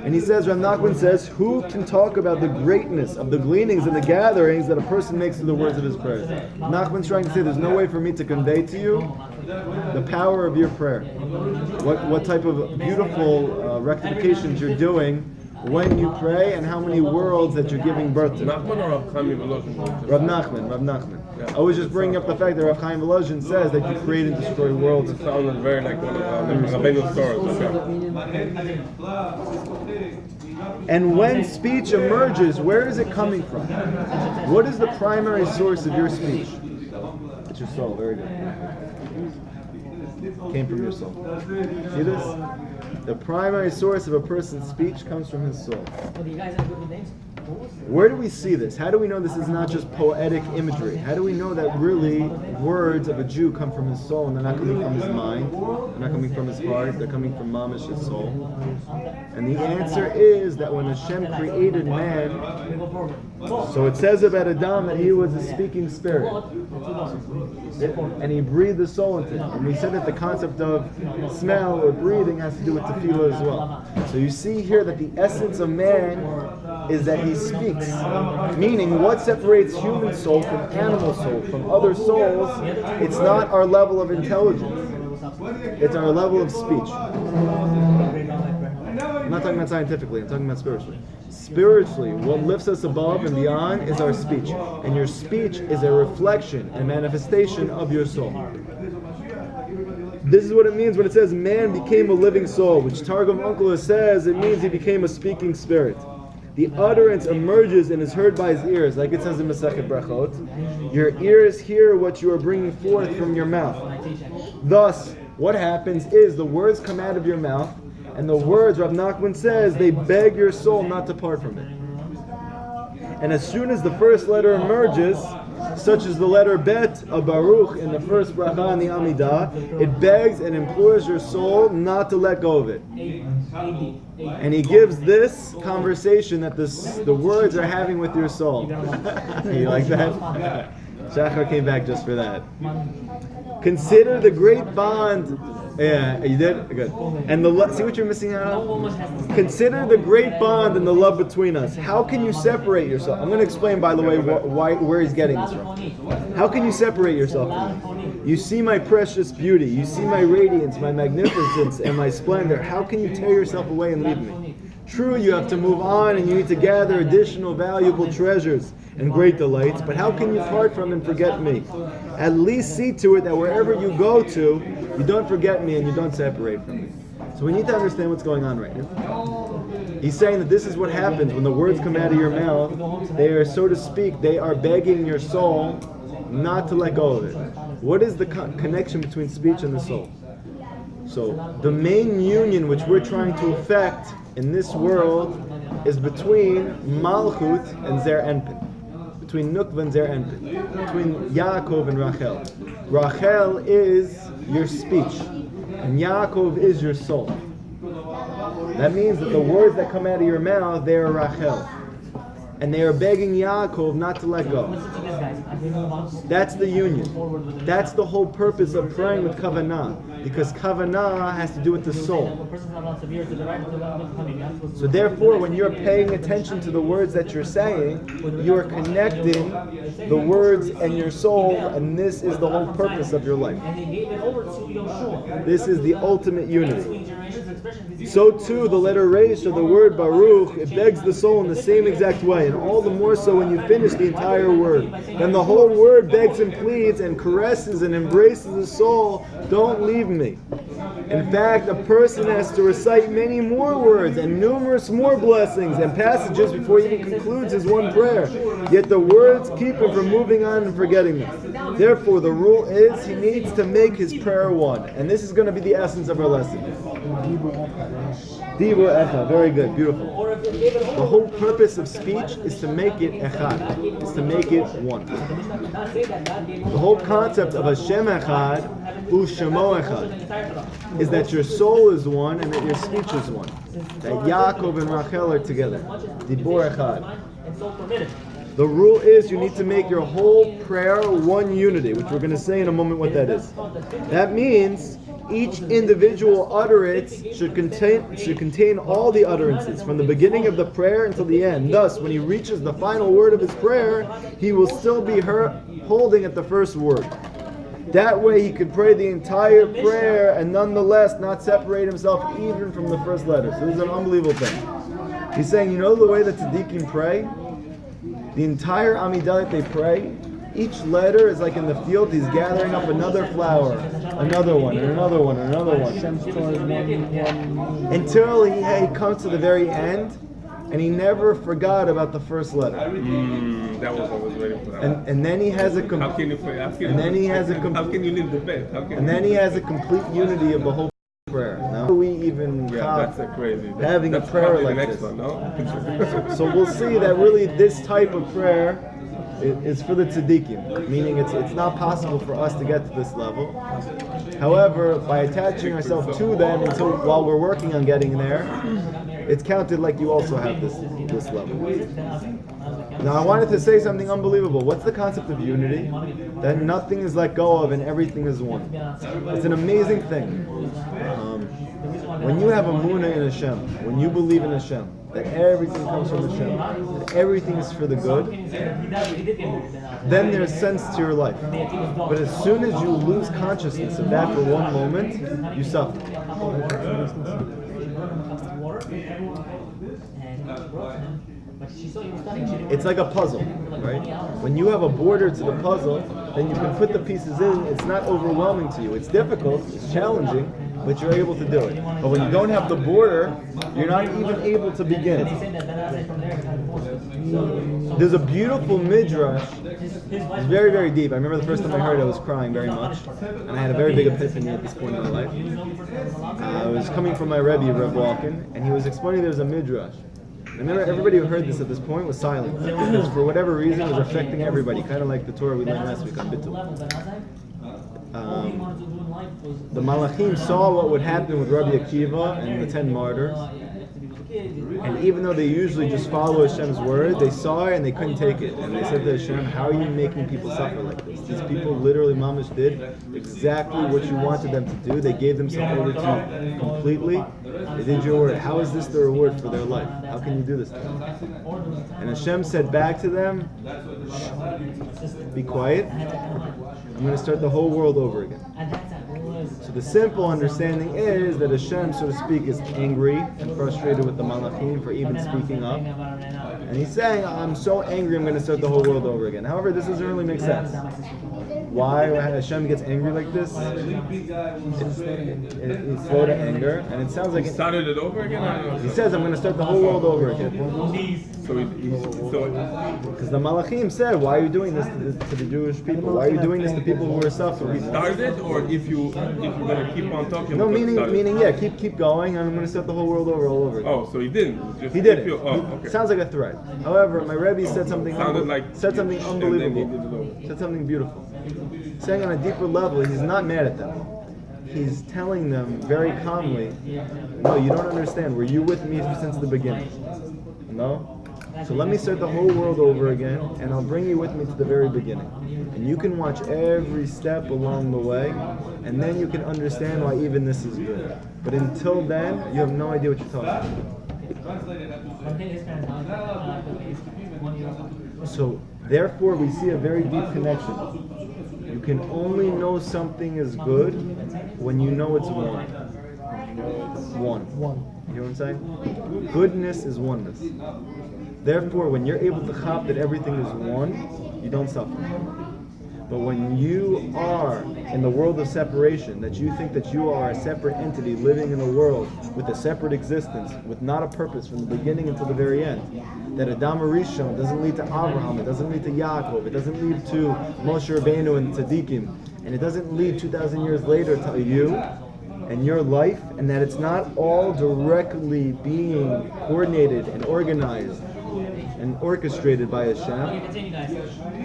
And he says, Rav Nachman says, who can talk about the greatness of the gleanings and the gatherings that a person makes through the words of his prayers? Nachman's trying to say there's no way for me to convey to you the power of your prayer. What type of beautiful rectifications you're doing when you pray, and how many worlds that you're giving birth to.
Nachman or Rav Chaim Volozhin?
Rav Nachman. Yeah. I was just bringing up the fact that Rav Chaim Volozhin says that you create and destroy worlds.
It sounded very like one of Rabbeinu's stories.
And when speech emerges, where is it coming from? What is the primary source of your speech? It's your soul. Very good. Came from your soul. See this? The primary source of a person's speech comes from his soul.
Do you guys have good names?
Where do we see this? How do we know this is not just poetic imagery? How do we know that really words of a Jew come from his soul and they're not coming from his mind? They're not coming from his heart, they're coming from Mamish, his soul. And the answer is that when Hashem created man, so it says about Adam that he was a speaking spirit. And he breathed the soul into him. And we said that the concept of smell or breathing has to do with tefillah as well. So you see here that the essence of man is that he speaks. Meaning, what separates human soul from animal soul, from other souls, it's not our level of intelligence. It's our level of speech. I'm not talking about scientifically, I'm talking about spiritually. Spiritually, what lifts us above and beyond is our speech. And your speech is a reflection and manifestation of your soul. This is what it means when it says man became a living soul, which Targum Onkelos says it means he became a speaking spirit. The utterance emerges and is heard by his ears, like it says in Masechet Brachot. Your ears hear what you are bringing forth from your mouth. Thus, what happens is the words come out of your mouth, and the words, Rav Nachman says, they beg your soul not to part from it. And as soon as the first letter emerges, such as the letter Bet of Baruch in the first bracha in the Amidah, it begs and implores your soul not to let go of it. And he gives this conversation that the words are having with your soul. You like that? Shachar came back just for that. Consider the great bond. Yeah, you did? Good. And see what you're missing out on? Consider the great bond and the love between us. How can you separate yourself? I'm going to explain, by the way, where he's getting this from. How can you separate yourself from me? You see my precious beauty. You see my radiance, my magnificence, and my splendor. How can you tear yourself away and leave me? True, you have to move on and you need to gather additional valuable treasures and great delights, but how can you part from and forget me? At least see to it that wherever you go to, you don't forget me and you don't separate from me. So we need to understand what's going on right now. He's saying that this is what happens when the words come out of your mouth. They are, so to speak, they are begging your soul not to let go of it. What is the connection between speech and the soul? So the main union which we're trying to effect in this world is between Malchut and Zer Enpin. Between Nukva and Zer Enpin. Between Yaakov and Rachel. Rachel is your speech. And Yaakov is your soul. That means that the words that come out of your mouth, they are Rachel. And they are begging Yaakov not to let go. That's the union. That's the whole purpose of praying with Kavanah. Because Kavanah has to do with the soul. So therefore, when you're paying attention to the words that you're saying, you are connecting the words and your soul, and this is the whole purpose of your life. This is the ultimate unity. So too, the letter Reish of the word Baruch, it begs the soul in the same exact way, and all the more so when you finish the entire word. Then the whole word begs and pleads and caresses and embraces the soul, don't leave me. In fact, a person has to recite many more words and numerous more blessings and passages before he even concludes his one prayer. Yet the words keep him from moving on and forgetting them. Therefore, the rule is he needs to make his prayer one. And this is going to be the essence of our lesson. Dibur Echa, very good, beautiful. The whole purpose of speech is to make it Echad, is to make it one. The whole concept of Hashem Echad, U'Shemo Echad, is that your soul is one and that your speech is one. That Yaakov and Rachel are together. Dibur Echad. The rule is you need to make your whole prayer one unity, which we're going to say in a moment what that is. That means each individual utterance should contain all the utterances from the beginning of the prayer until the end. Thus, when he reaches the final word of his prayer, he will still be holding at the first word. That way he could pray the entire prayer and nonetheless not separate himself even from the first letter. So this is an unbelievable thing. He's saying, you know the way that tzaddikim pray? The entire Amidah that they pray, each letter is like in the field, he's gathering up another flower, another one, and another one, and another one. Until he comes to the very end, and he never forgot about the first letter.
That was always waiting for that.
And then he has a
How can you pray? How can you leave the bed?
And then he has a complete unity of the whole prayer. Now we even
that's a crazy.
Having
that's
a prayer like
next
this.
One, no?
So we'll see that really this type of prayer is for the tzaddikim, meaning it's not possible for us to get to this level. However, by attaching ourselves to them while we're working on getting there, it's counted like you also have this level. Now I wanted to say something unbelievable. What's the concept of unity? That nothing is let go of and everything is one. It's an amazing thing. When you have a munah in Hashem, when you believe in Hashem, that everything comes from Hashem, that everything is for the good, then there's sense to your life. But as soon as you lose consciousness of that for one moment, you suffer. It's like a puzzle, right? When you have a border to the puzzle, then you can put the pieces in. It's not overwhelming to you. It's difficult, it's challenging, but you're able to do it. But when you don't have the border, you're not even able to begin. There's a beautiful midrash. It's very, very deep. I remember the first time I heard it, I was crying very much. And I had a very big epiphany at this point in my life. I was coming from my Rebbe, Reb Walken, and he was explaining there's a midrash. I remember everybody who heard this at this point was silent. Because for whatever reason, it was affecting everybody. Kind of like the Torah we learned last week on Bittul. The Malachim saw what would happen with Rabbi Akiva and the 10 martyrs. And even though they usually just follow Hashem's word, they saw it and they couldn't take it. And they said to Hashem, how are you making people suffer like this? These people literally, mamash, did exactly what you wanted them to do. They gave themselves over to you completely. They did your word. How is this the reward for their life? How can you do this to them? And Hashem said back to them, be quiet. I'm going to start the whole world over again. So the simple understanding is that Hashem, so to speak, is angry and frustrated with the Malachim for even speaking up. And he's saying, I'm so angry, I'm going to start the whole world over again. However, this doesn't really make sense. Why Hashem gets angry like this? It's slow to anger, and it sounds like...
He started it over again?
He says, I'm going to start the whole world over again. Because the Malachim said, why are you doing this to the Jewish people? Why are you doing this to people who are suffering?
He started it, or if you're going to keep on talking?
No, meaning, yeah, keep going, and I'm going to start the whole world over again.
Oh, so he didn't?
He did it.
Okay.
Sounds like a threat. However, my Rebbe said something unbelievable. Said something beautiful. Saying on a deeper level, he's not mad at them. He's telling them very calmly, no, you don't understand. Were you with me since the beginning? No? So let me start the whole world over again, and I'll bring you with me to the very beginning. And you can watch every step along the way, and then you can understand why even this is good. But until then, you have no idea what you're talking about. So, therefore, we see a very deep connection. You can only know something is good when you know it's wrong. One.
One.
You hear what I'm saying? Goodness is oneness. Therefore, when you're able to chop that everything is one, you don't suffer. But when you are in the world of separation, that you think that you are a separate entity living in a world with a separate existence, with not a purpose from the beginning until the very end, that Adam Rishon doesn't lead to Abraham, it doesn't lead to Yaakov, it doesn't lead to Moshe Rabbeinu and Tzaddikim, and it doesn't lead 2,000 years later to you and your life, and that it's not all directly being coordinated and organized and orchestrated by Hashem,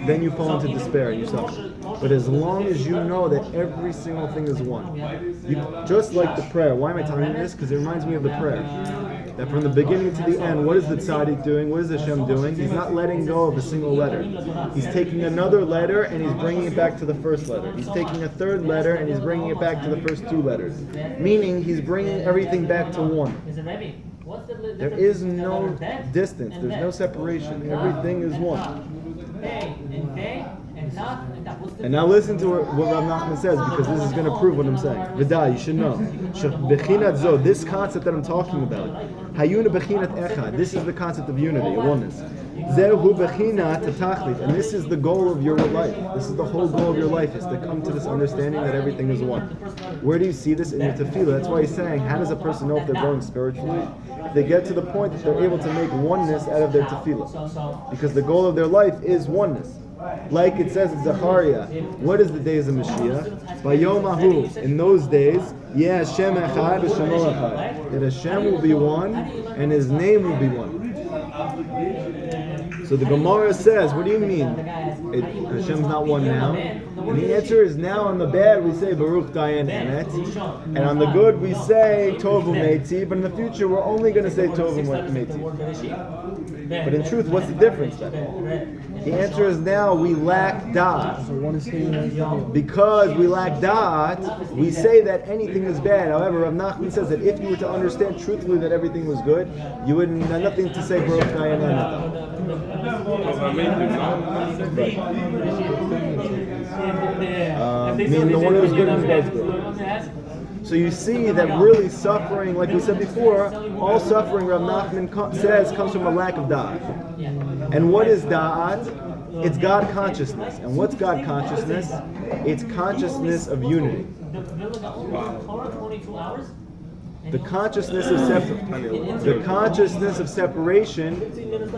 then you fall into despair and you suffer. But as long as you know that every single thing is one, just like the prayer. Why am I telling you this? Because it reminds me of the prayer. That from the beginning to the end, what is the tzaddik doing? What is Hashem doing? He's not letting go of a single letter. He's taking another letter and he's bringing it back to the first letter. He's taking a third letter and he's bringing it back to the first two letters. Meaning he's bringing everything back to one. There is no distance. There's no separation. Everything is one. And now listen to what Rav Nachman says, because this is going to prove what I'm saying. V'da, you should know. Bechinat zo, this concept that I'm talking about. Hayuna bechinat echad. This is the concept of unity, of oneness. Zehu bechinat tachlit. And this is the goal of your life. This is the whole goal of your life, is to come to this understanding that everything is one. Where do you see this in your tefillah? That's why he's saying, how does a person know if they're growing spiritually? If they get to the point that they're able to make oneness out of their tefillah. Because the goal of their life is oneness. Like it says in Zechariah, what is the days of Mashiach? Bayom Ahu, in those days, yeah, Hashem echad, Hashem echad. That Hashem will be one, and His name will be one. So the Gemara says, what do you mean? Hashem's not one now? And the answer is, now on the bad we say Baruch Dayan Emet, and on the good we say Tov U'Meiti, but in the future we're only going to say Tov U'Meiti. But in truth, what's the difference then? The answer is, now we lack da'at. Because we lack da'at, we say that anything is bad. However, Rav Nachman says that if you were to understand truthfully that everything was good, you wouldn't have nothing to say Baruch Dayan Emet. Meaning the one who's good and does good. So you see that really suffering, like we said before, all suffering, Rav Nachman says, comes from a lack of da'at. And what is da'at? It's God consciousness. And what's God consciousness? It's consciousness of unity. The consciousness of separation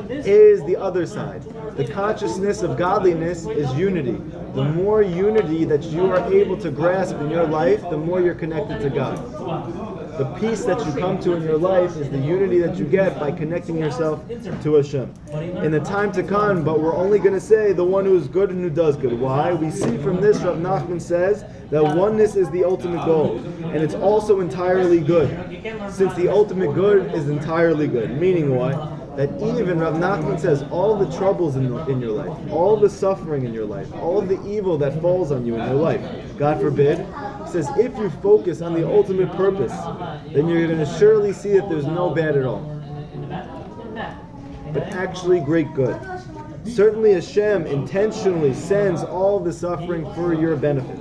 is the other side. The consciousness of godliness is unity. The more unity that you are able to grasp in your life, the more you're connected to God. The peace that you come to in your life is the unity that you get by connecting yourself to Hashem. In the time to come, but we're only going to say the one who is good and who does good. Why? We see from this, Rav Nachman says, that oneness is the ultimate goal. And it's also entirely good. Since the ultimate good is entirely good. Meaning what? That even Rav Nachman says all the troubles in your life, all the suffering in your life, all the evil that falls on you in your life, God forbid, says if you focus on the ultimate purpose, then you're going to surely see that there's no bad at all, but actually great good. Certainly Hashem intentionally sends all the suffering for your benefit,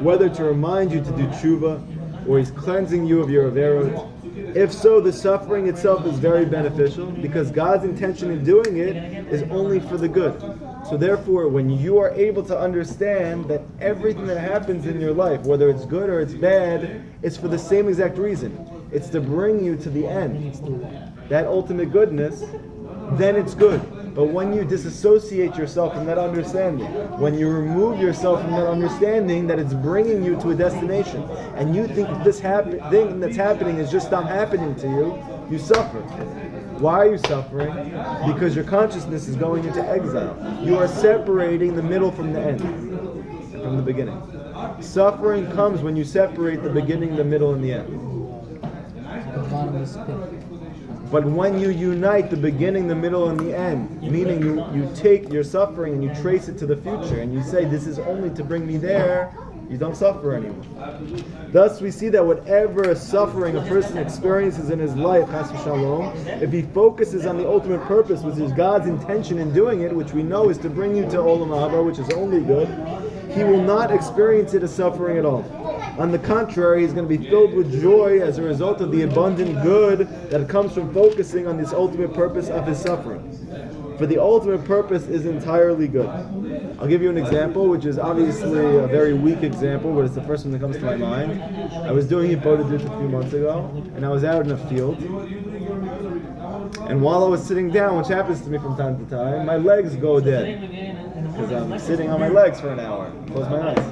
whether to remind you to do tshuva, or He's cleansing you of your averot. If so, the suffering itself is very beneficial, because God's intention in doing it is only for the good. So therefore, when you are able to understand that everything that happens in your life, whether it's good or it's bad, is for the same exact reason. It's to bring you to the end, that ultimate goodness, then it's good. But when you disassociate yourself from that understanding, when you remove yourself from that understanding that it's bringing you to a destination, and you think that this thing that's happening is just not happening to you, you suffer. Why are you suffering? Because your consciousness is going into exile. You are separating the middle from the end, from the beginning. Suffering comes when you separate the beginning, the middle, and the end. But when you unite the beginning, the middle, and the end, meaning you take your suffering and you trace it to the future, and you say, this is only to bring me there, you don't suffer anymore. Thus we see that whatever suffering a person experiences in his life, chas v'shalom, if he focuses on the ultimate purpose, which is God's intention in doing it, which we know is to bring you to Olam Haba, which is only good, he will not experience it as suffering at all. On the contrary, he's going to be filled with joy as a result of the abundant good that comes from focusing on this ultimate purpose of his suffering. For the ultimate purpose is entirely good. I'll give you an example, which is obviously a very weak example, but it's the first one that comes to my mind. I was doing Hippolytus a few months ago, and I was out in a field. And while I was sitting down, which happens to me from time to time, my legs go dead. Because I'm sitting on my legs for an hour. Close my eyes.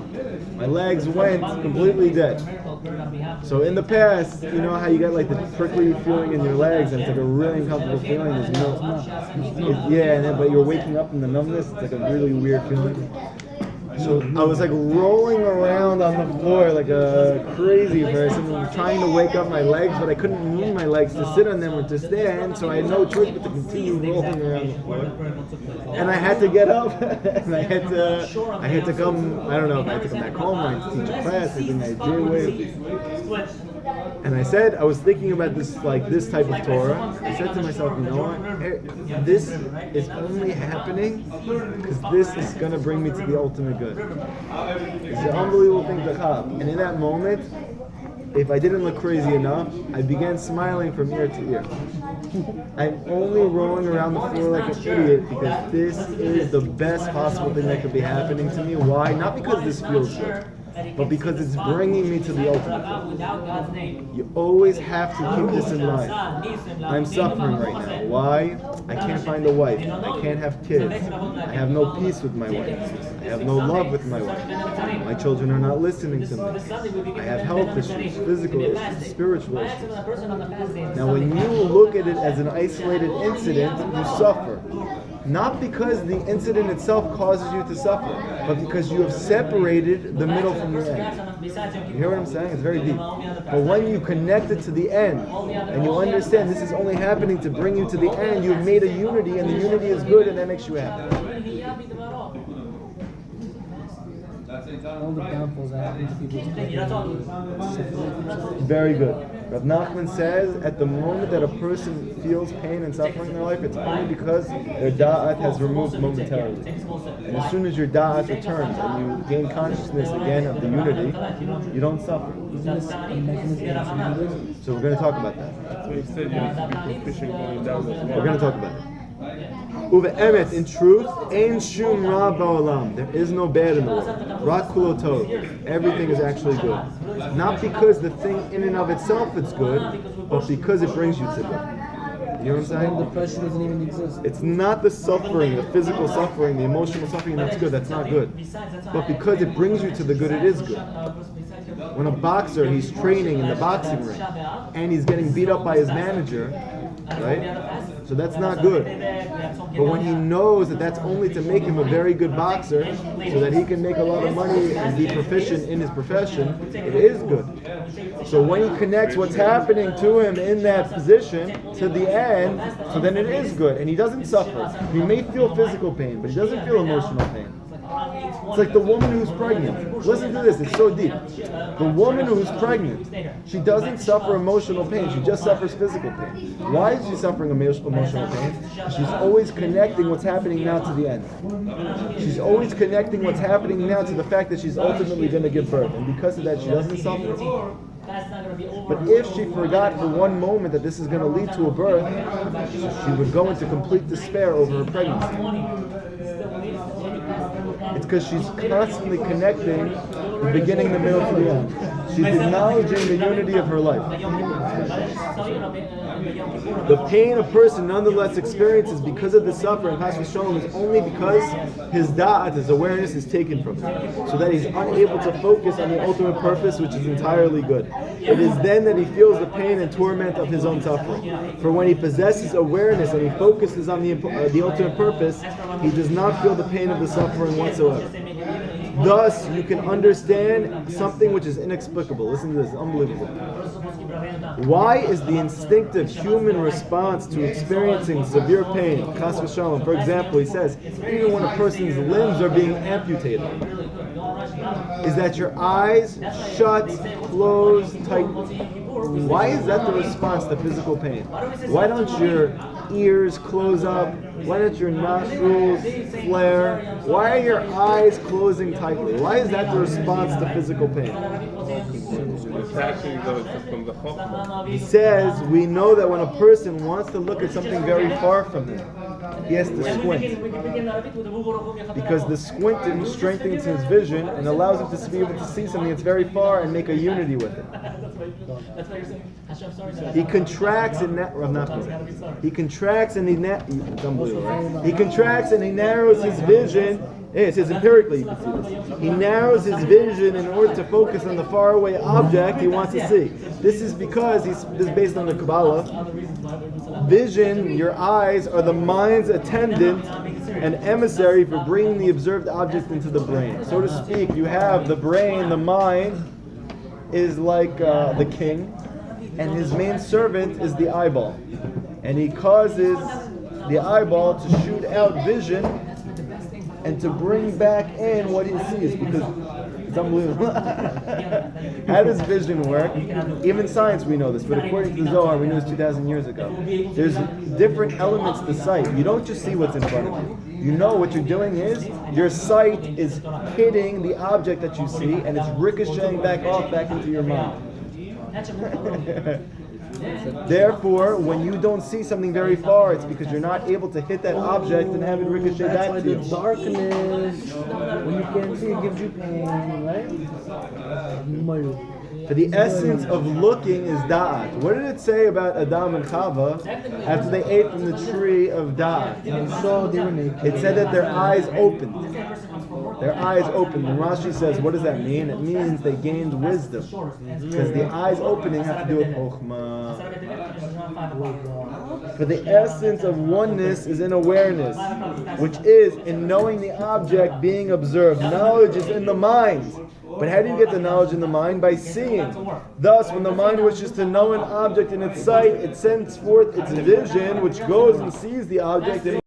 My legs went completely dead. So in the past, you know how you get like the prickly feeling in your legs, and it's like a really uncomfortable feeling. There's but you're waking up in the numbness. It's like a really weird feeling. So I was like rolling around on the floor like a crazy person, trying to wake up my legs, but I couldn't move my legs to sit on them or to stand, so I had no choice but to continue rolling around the floor. And I had to get up, and I had to come, I don't know if I had to come back home or I had to teach a class, I think I did with. And I was thinking about this type of Torah. I said to myself, you know what? This is only happening because this is going to bring me to the ultimate good. It's an unbelievable thing to have. And in that moment, if I didn't look crazy enough, I began smiling from ear to ear. I'm only rolling around the floor like an idiot because this is the best possible thing that could be happening to me. Why? Not because this feels good, but because it's bringing me to the ultimate. You always have to keep this in mind. I'm suffering right now. Why? I can't find a wife. I can't have kids. I have no peace with my wife. I have no love with my wife. My children are not listening to me. I have health issues, physical issues, spiritual issues. Now when you look at it as an isolated incident, you suffer. Not because the incident itself causes you to suffer, but because you have separated the middle from the end. You hear what I'm saying? It's very deep. But when you connect it to the end, and you understand this is only happening to bring you to the end, you've made a unity, and the unity is good, and that makes you happy.
All the downfalls that happen to people.
Very good. Rav Nachman says at the moment that a person feels pain and suffering in their life, it's only because their da'at has removed momentarily. And as soon as your da'at returns and you gain consciousness again of the unity, you don't suffer. So we're going to talk about that.
So you said you need to be proficient going down as well.
We're going to talk about it. Uve emet, in truth, ein shum ra ba'olam. There is no bad in the world. Rak kulo tov. Everything is actually good. Not because the thing in and of itself is good, but because it brings you to good. You know what I'm saying?
Depression doesn't even exist.
It's not the suffering, the physical suffering, the emotional suffering that's good. That's not good. But because it brings you to the good, it is good. When a boxer, he's training in the boxing ring, and he's getting beat up by his manager, right? So that's not good. But when he knows that that's only to make him a very good boxer, so that he can make a lot of money and be proficient in his profession, it is good. So when he connects what's happening to him in that position to the end, so then it is good. And he doesn't suffer. He may feel physical pain, but he doesn't feel emotional pain. It's like the woman who's pregnant. Listen to this, it's so deep. The woman who's pregnant, she doesn't suffer emotional pain, she just suffers physical pain. Why is she suffering emotional pain? She's always connecting what's happening now to the end. She's always connecting what's happening now to the fact that she's ultimately going to give birth. And because of that, she doesn't suffer. But if she forgot for one moment that this is going to lead to a birth, she would go into complete despair over her pregnancy. It's because she's constantly connecting the beginning, the middle, to the end. She's acknowledging the unity of her life. The pain a person nonetheless experiences because of the suffering, Chas v'sholom, is only because his da'at, his awareness, is taken from him, so that he's unable to focus on the ultimate purpose, which is entirely good. It is then that he feels the pain and torment of his own suffering. For when he possesses awareness and he focuses on the ultimate purpose, he does not feel the pain of the suffering whatsoever. Thus, you can understand something which is inexplicable. Listen to this, unbelievable. Why is the instinctive human response to experiencing severe pain, Chas v'shalom, for example, he says, even when a person's limbs are being amputated, is that your eyes shut, close, tight. Why is that the response to physical pain? Why don't your ears close up? Why don't your nostrils flare? Why are your eyes closing tightly? Why is that the response to physical pain?
It's actually though it's from the chokhmah.
He says, we know that when a person wants to look at something very far from him, he has to squint. Because the squinting strengthens his vision and allows him to be able to see something that's very far and make a unity with it. He contracts and he contracts and it's unbelievable, right? He contracts and he narrows his vision. It says empirically, you can see this. He narrows his vision in order to focus on the faraway object he wants to see. This is because this is based on the Kabbalah. Vision, your eyes, are the mind's attendant and emissary for bringing the observed object into the brain. So to speak, you have the brain, the mind is like the king, and his main servant is the eyeball. And he causes the eyeball to shoot out vision and to bring back in what he sees, because it's unbelievable. How does vision work? Even science, we know this, but according to the Zohar, we knew this 2,000 years ago. There's different elements to sight. You don't just see what's in front of you. You know what you're doing is, your sight is hitting the object that you see, and it's ricocheting back into your mind. Therefore, when you don't see something very far, it's because you're not able to hit that object and have it ricochet back to you.
Darkness, when you can't see, it gives you pain, right?
For the essence of looking is da'at. What did it say about Adam and Chava after they ate from the tree of da'at? It said that their eyes opened. Their eyes opened. And Rashi says, what does that mean? It means they gained wisdom. Because the eyes opening have to do with chokhmah. For the essence of oneness is in awareness, which is in knowing the object being observed. Knowledge is in the mind. But how do you get the knowledge in the mind? By seeing. Thus, when the mind wishes to know an object in its sight, it sends forth its vision, which goes and sees the object and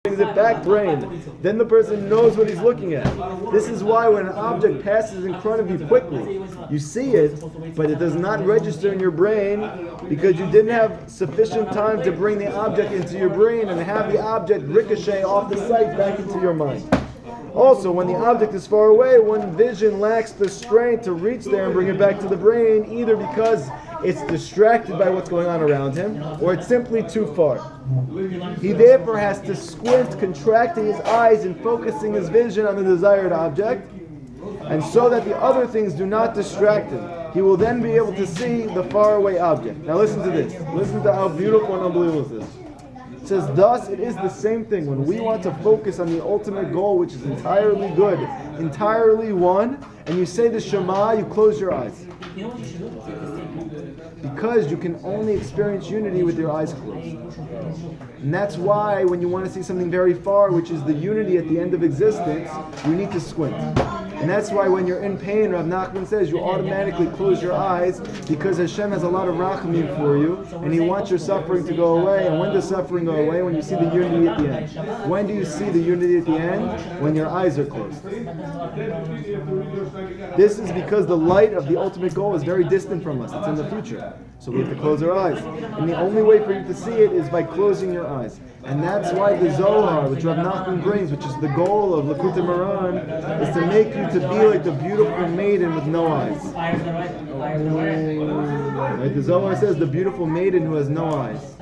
brings it back brain. Then the person knows what he's looking at. This is why when an object passes in front of you quickly, you see it, but it does not register in your brain because you didn't have sufficient time to bring the object into your brain and have the object ricochet off the sight back into your mind. Also, when the object is far away, one vision lacks the strength to reach there and bring it back to the brain, either because it's distracted by what's going on around him, or it's simply too far. He therefore has to squint, contracting his eyes and focusing his vision on the desired object, and so that the other things do not distract him. He will then be able to see the faraway object. Now listen to this. Listen to how beautiful and unbelievable this is. It says, thus it is the same thing. When we want to focus on the ultimate goal, which is entirely good, entirely one, and you say the Shema, you close your eyes. Because you can only experience unity with your eyes closed. And that's why when you want to see something very far, which is the unity at the end of existence, you need to squint. And that's why when you're in pain, Rav Nachman says you automatically close your eyes because Hashem has a lot of rachamim for you and He wants your suffering to go away. And when does suffering go away? When you see the unity at the end. When do you see the unity at the end? When your eyes are closed. This is because the light of the ultimate goal is very distant from us. It's in the future. So we have to close our eyes. And the only way for you to see it is by closing your eyes. And that's why the Zohar, which Rav Nachman brings, which is the goal of Likutey Moharan, is to make you to be like the beautiful maiden with no eyes. Right? The Zohar says the beautiful maiden who has no eyes.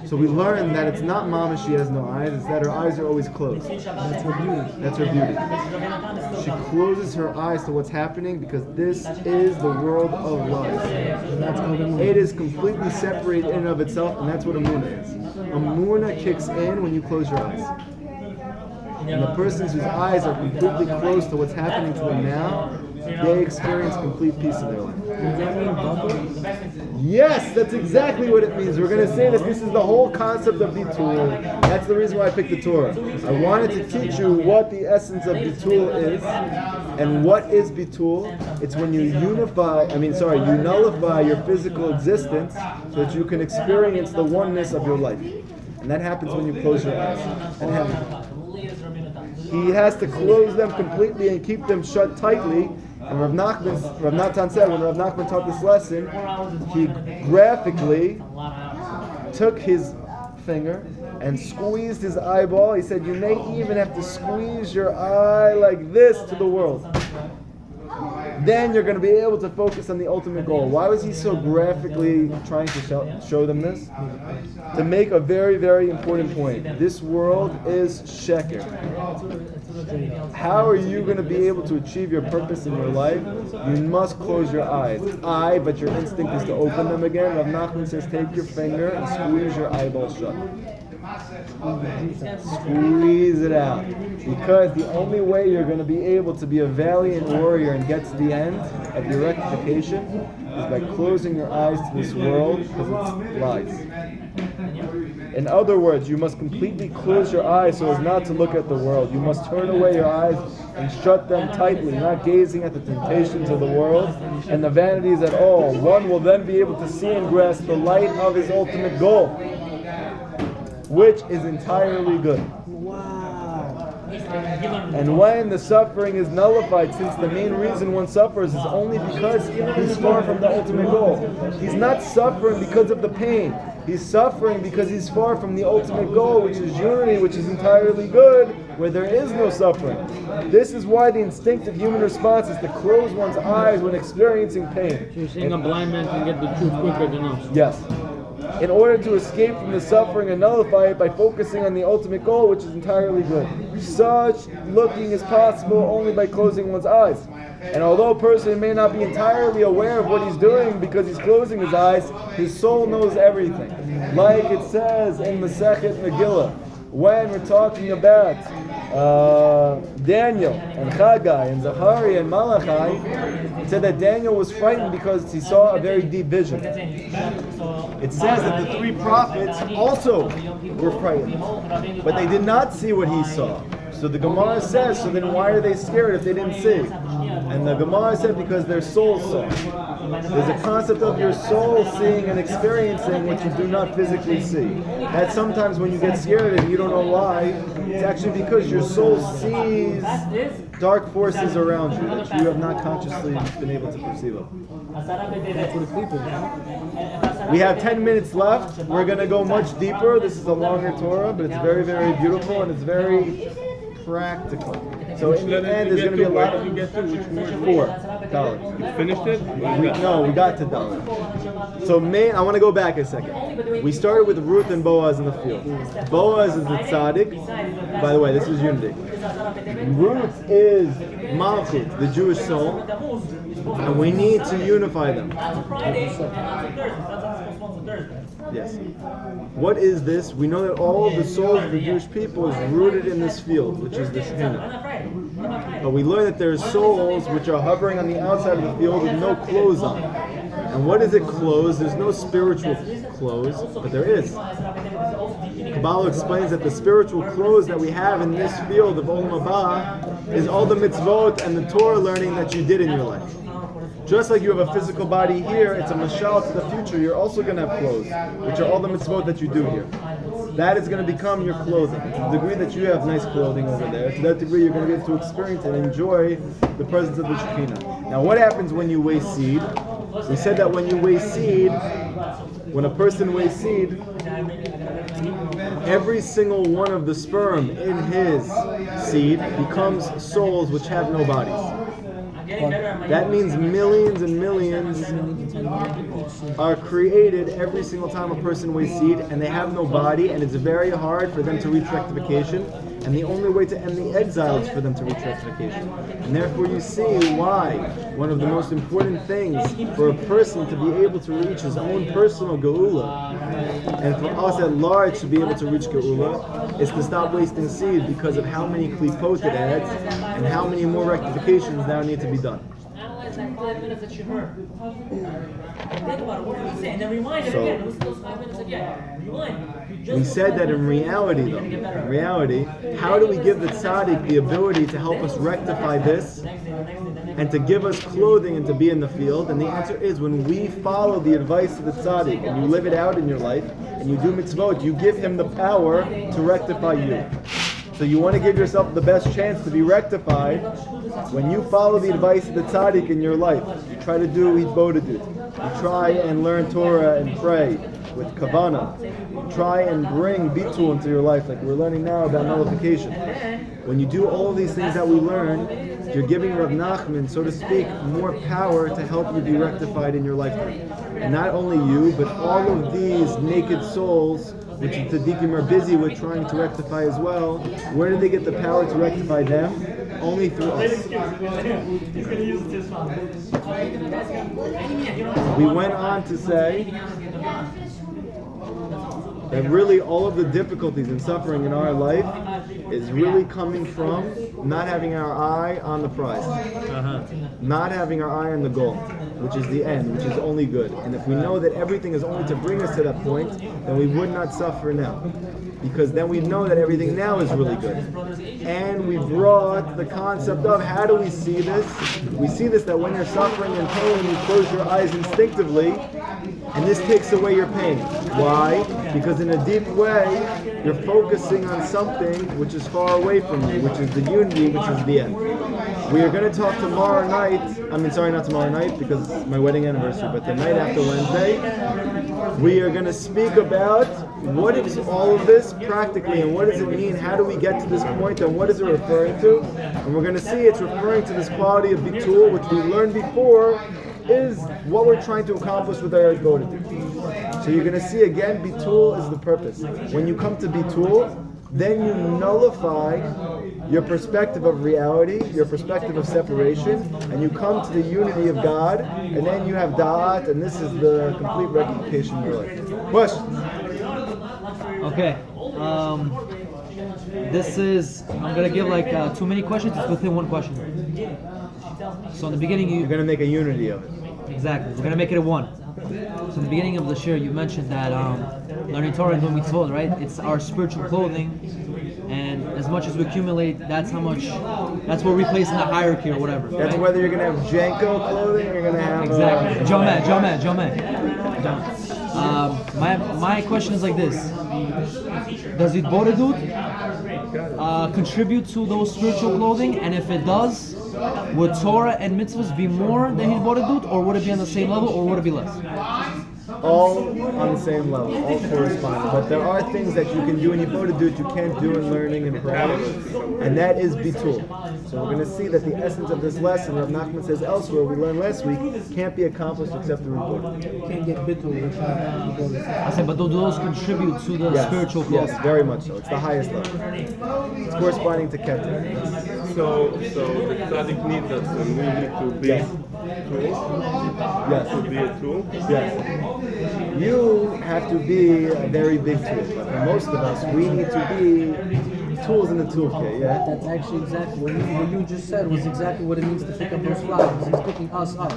So we learn that it's not Mama, she has no eyes, it's that her eyes are always closed. That's her beauty. That's her beauty. She closes her eyes to what's happening because this is the world of life. It is completely separated in and of itself, and that's what Amunah is. Amunah kicks in when you close your eyes. And the persons whose eyes are completely closed to what's happening to them now, they experience complete peace in their life. Yes, that's exactly what it means. We're going to say this. This is the whole concept of bitul. That's the reason why I picked the Torah. I wanted to teach you what the essence of bitul is. And what is bitul? It's when you nullify your physical existence so that you can experience the oneness of your life. And that happens when you close your eyes. He has to close them completely and keep them shut tightly And Rav Natan said when Rav Nachman taught this lesson, he graphically took his finger and squeezed his eyeball. He said, you may even have to squeeze your eye like this to the world. Then you're going to be able to focus on the ultimate goal. Why was he so graphically trying to show them this? To make a very, very important point. This world is sheker. How are you going to be able to achieve your purpose in your life? You must close your eyes. But your instinct is to open them again. Rav Nachman says, take your finger and squeeze your eyeball shut. Squeeze it out. Because the only way you're going to be able to be a valiant warrior and get to the end of your rectification is by closing your eyes to this world, because it's lies. In other words, you must completely close your eyes so as not to look at the world. You must turn away your eyes and shut them tightly, not gazing at the temptations of the world and the vanities at all. One will then be able to see and grasp the light of his ultimate goal, which is entirely good. And when the suffering is nullified, since the main reason one suffers is only because he's far from the ultimate goal. He's not suffering because of the pain. He's suffering because he's far from the ultimate goal, which is unity, which is entirely good, where there is no suffering. This is why the instinctive human response is to close one's eyes when experiencing pain.
So you're saying a blind man can get the truth quicker than us?
Yes. In order to escape from the suffering and nullify it by focusing on the ultimate goal, which is entirely good. Such looking is possible only by closing one's eyes. And although a person may not be entirely aware of what he's doing because he's closing his eyes, his soul knows everything. Like it says in Masechet Megillah, when we're talking about Daniel and Chagai and Zachariah and Malachi, it said that Daniel was frightened because he saw a very deep vision. It says that the three prophets also were frightened, but they did not see what he saw. So the Gemara says, so then why are they scared if they didn't see? And the Gemara said because their soul saw. There's a concept of your soul seeing and experiencing what you do not physically see. That sometimes when you get scared and you don't know why, it's actually because your soul sees dark forces around you that you have not consciously been able to perceive of. We have 10 minutes left. We're going to go much deeper. This is a longer Torah, but it's very, very beautiful and it's very practical. So in the end, there's going to be a lot of... Four. Dalet.
You finished it?
No, we got to Dalet. So I want to go back a second. We started with Ruth and Boaz in the field. Boaz is the tzaddik. By the way, this is unity. Ruth is Malchut, the Jewish soul. And we need to unify them. Yes. What is this? We know that all of the souls of the Jewish people is rooted in this field, which is the Shekhinah. But we learn that there are souls which are hovering on the outside of the field with no clothes on. And what is it clothes? There's no spiritual clothes, but there is. Kabbalah explains that the spiritual clothes that we have in this field of Olam Haba is all the mitzvot and the Torah learning that you did in your life. Just like you have a physical body here, it's a mashal to the future. You're also going to have clothes, which are all the mitzvot that you do here. That is going to become your clothing. To the degree that you have nice clothing over there, to that degree you're going to be able to experience and enjoy the presence of the Shekhinah. Now what happens when you weigh seed? We said that when you weigh seed, when a person weighs seed, every single one of the sperm in his seed becomes souls which have no bodies. That means millions and millions are created every single time a person weighs seed, and they have no body, and it's very hard for them to reach rectification. And the only way to end the exile is for them to reach rectification. And therefore you see why one of the most important things for a person to be able to reach his own personal geula, and for us at large to be able to reach geula, is to stop wasting seed because of how many klipot it adds and how many more rectifications now need to be done.
Analyze that 5 minutes that you heard. Think about it. What are we saying? Then rewind it again. Listen to those 5 minutes again. Rewind.
We said that in reality, how do we give the tzaddik the ability to help us rectify this and to give us clothing and to be in the field? And the answer is when we follow the advice of the tzaddik and you live it out in your life and you do mitzvot, you give him the power to rectify you. So you want to give yourself the best chance to be rectified when you follow the advice of the tzaddik in your life. You try to do hitbodedut. You try and learn Torah and pray with kavanah. You try and bring bitul into your life, like we're learning now about nullification. When you do all of these things that we learn, you're giving Rav Nachman, so to speak, more power to help you be rectified in your lifetime. And not only you, but all of these naked souls, which the tzaddikim are busy with trying to rectify as well. Where do they get the power to rectify them? Only through us. We went on to say that really all of the difficulties and suffering in our life is really coming from not having our eye on the prize, not having our eye on the goal, which is the end, which is only good. And if we know that everything is only to bring us to that point, then we would not suffer now, because then we know that everything now is really good. And we brought the concept of how do we see this? We see this that when you're suffering and pain, you close your eyes instinctively, and this takes away your pain. Why? Because in a deep way, you're focusing on something which is far away from you, which is the unity, which is the end. We are going to talk tomorrow night, not tomorrow night because it's my wedding anniversary, but the night after Wednesday, we are going to speak about what is all of this practically and what does it mean, how do we get to this point, and what is it referring to? And we're going to see it's referring to this quality of bitul, which we learned before, is what we're trying to accomplish with our hitbodedut. So you're going to see again, bitul is the purpose. When you come to bitul, then you nullify your perspective of reality, your perspective of separation, and you come to the unity of God, and then you have da'at, and this is the complete rectification of your life. Questions?
Okay. This is, I'm going to give like too many questions. It's within one question. So in the beginning,
You're going to make a unity of it.
Exactly. We're going to make it a one. So in the beginning of the shir, you mentioned that learning Torah and doing mitzvot, right? It's our spiritual clothing, and as much as we accumulate, that's what we place in the hierarchy or whatever.
That's
right?
whether you're going to have Janko clothing or you're going to have...
Exactly. Jomeh. My question is like this. Does hitbodedut contribute to those spiritual clothing? And if it does, would Torah and mitzvahs be more than hitbodedut, or would it be on the same level, or would it be less?
All on the same level, all corresponding. But there are things that you can do in hitbodedut you can't do in learning and practice, and that is bitul. So we're going to see that the essence of this lesson, Rav Nachman says elsewhere, we learned last week, can't be accomplished except through hitbodedut.
You can't get bitul without.
I said, but do those contribute to the spiritual clothing?
Yes, very much so. It's the highest level. It's corresponding to keter.
So the tzaddik needs us, and we need to be
Yes.
to be a tool.
Yes. You have to be a very big tool, but for most of us, we need to be tools in the toolkit, yeah?
That's actually exactly what you just said was exactly what it means to pick up those flowers. He's picking us up.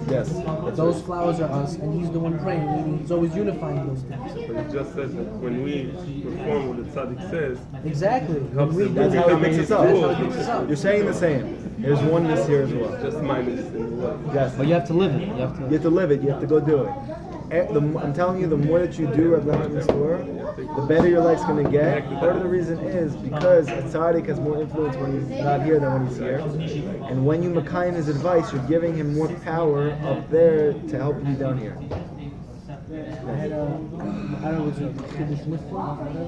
Yes.
Those flowers are us, and he's the one praying. Meaning he's always unifying those things.
But you just said that when we perform what the tzaddik says,
Exactly.
helps
We
them
do
That's how he
becoming
picks
his
us up.
That's how
tool.
he picks us up.
You're saying the same. There's oneness here as well.
Just minus in the way.
Yes.
But you have to live it.
You have to live it. You have to go do it. I'm telling you, the more that you do Rav Nachman's Torah, the better your life's going to get. Part of the reason is because a tzaddik has more influence when he's not here than when he's here. And when you makayim his advice, you're giving him more power up there to help you down here.
I had I don't know what's it, Kiddush Mitzvah, whatever.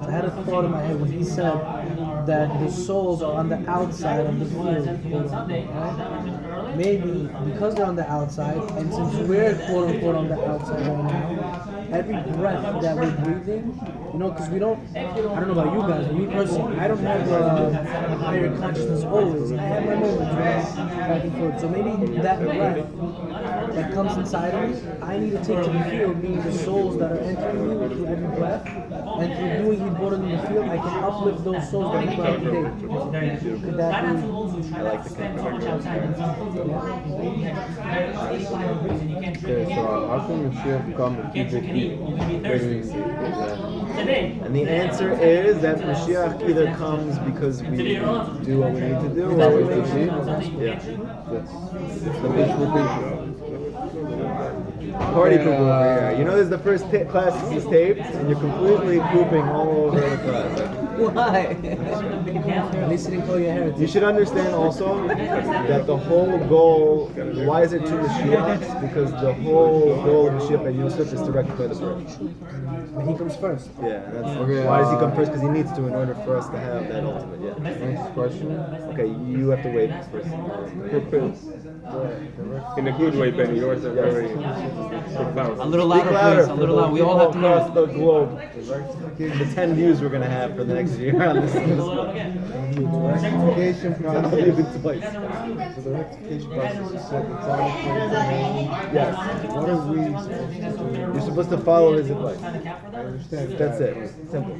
I had a thought in my head when he said that the souls are on the outside of the field, right? Maybe because they're on the outside, and since we're quote unquote on the outside right now, every breath that we're breathing, because we don't, I don't know about you guys, but me personally, I don't have a higher consciousness always. I have my moments back and forth. So maybe that breath that comes inside of me, I need to take to the field, meaning the souls that are entering me through every breath, and through doing hitbodedut in the field, I can uplift those souls that are throughout the day. Could that be?
I like the
Okay, so how can Mashiach come and keep it
And the answer is that Mashiach either comes because we do what we need to do, or we leave. Yeah.
That's the wishful thinking.
Party poop over here. You know, this is the first class is taped, and you're completely pooping all over the class.
Why?
At least you didn't pull your hair.
You should understand also that the whole goal, why is it two Mashiachs? Because the whole goal of Mashiach ben Yosef is to rectify the birth.
But he comes first.
Yeah, that's why does he come first? Because he needs to in order for us to have that ultimate. Yeah.
Next question.
Okay, you have to wait first.
In a good way, Benny. Yours are very profound.
A little louder, please. A little louder. We all have to hear
across
it.
the globe. The 10 views we're gonna have for the next year on this.
Rectification process.
Even twice.
So the rectification process, you said it's all information.
Yes.
What are we supposed to do?
You're supposed to follow his advice.
I understand.
That's
that,
it. Simple.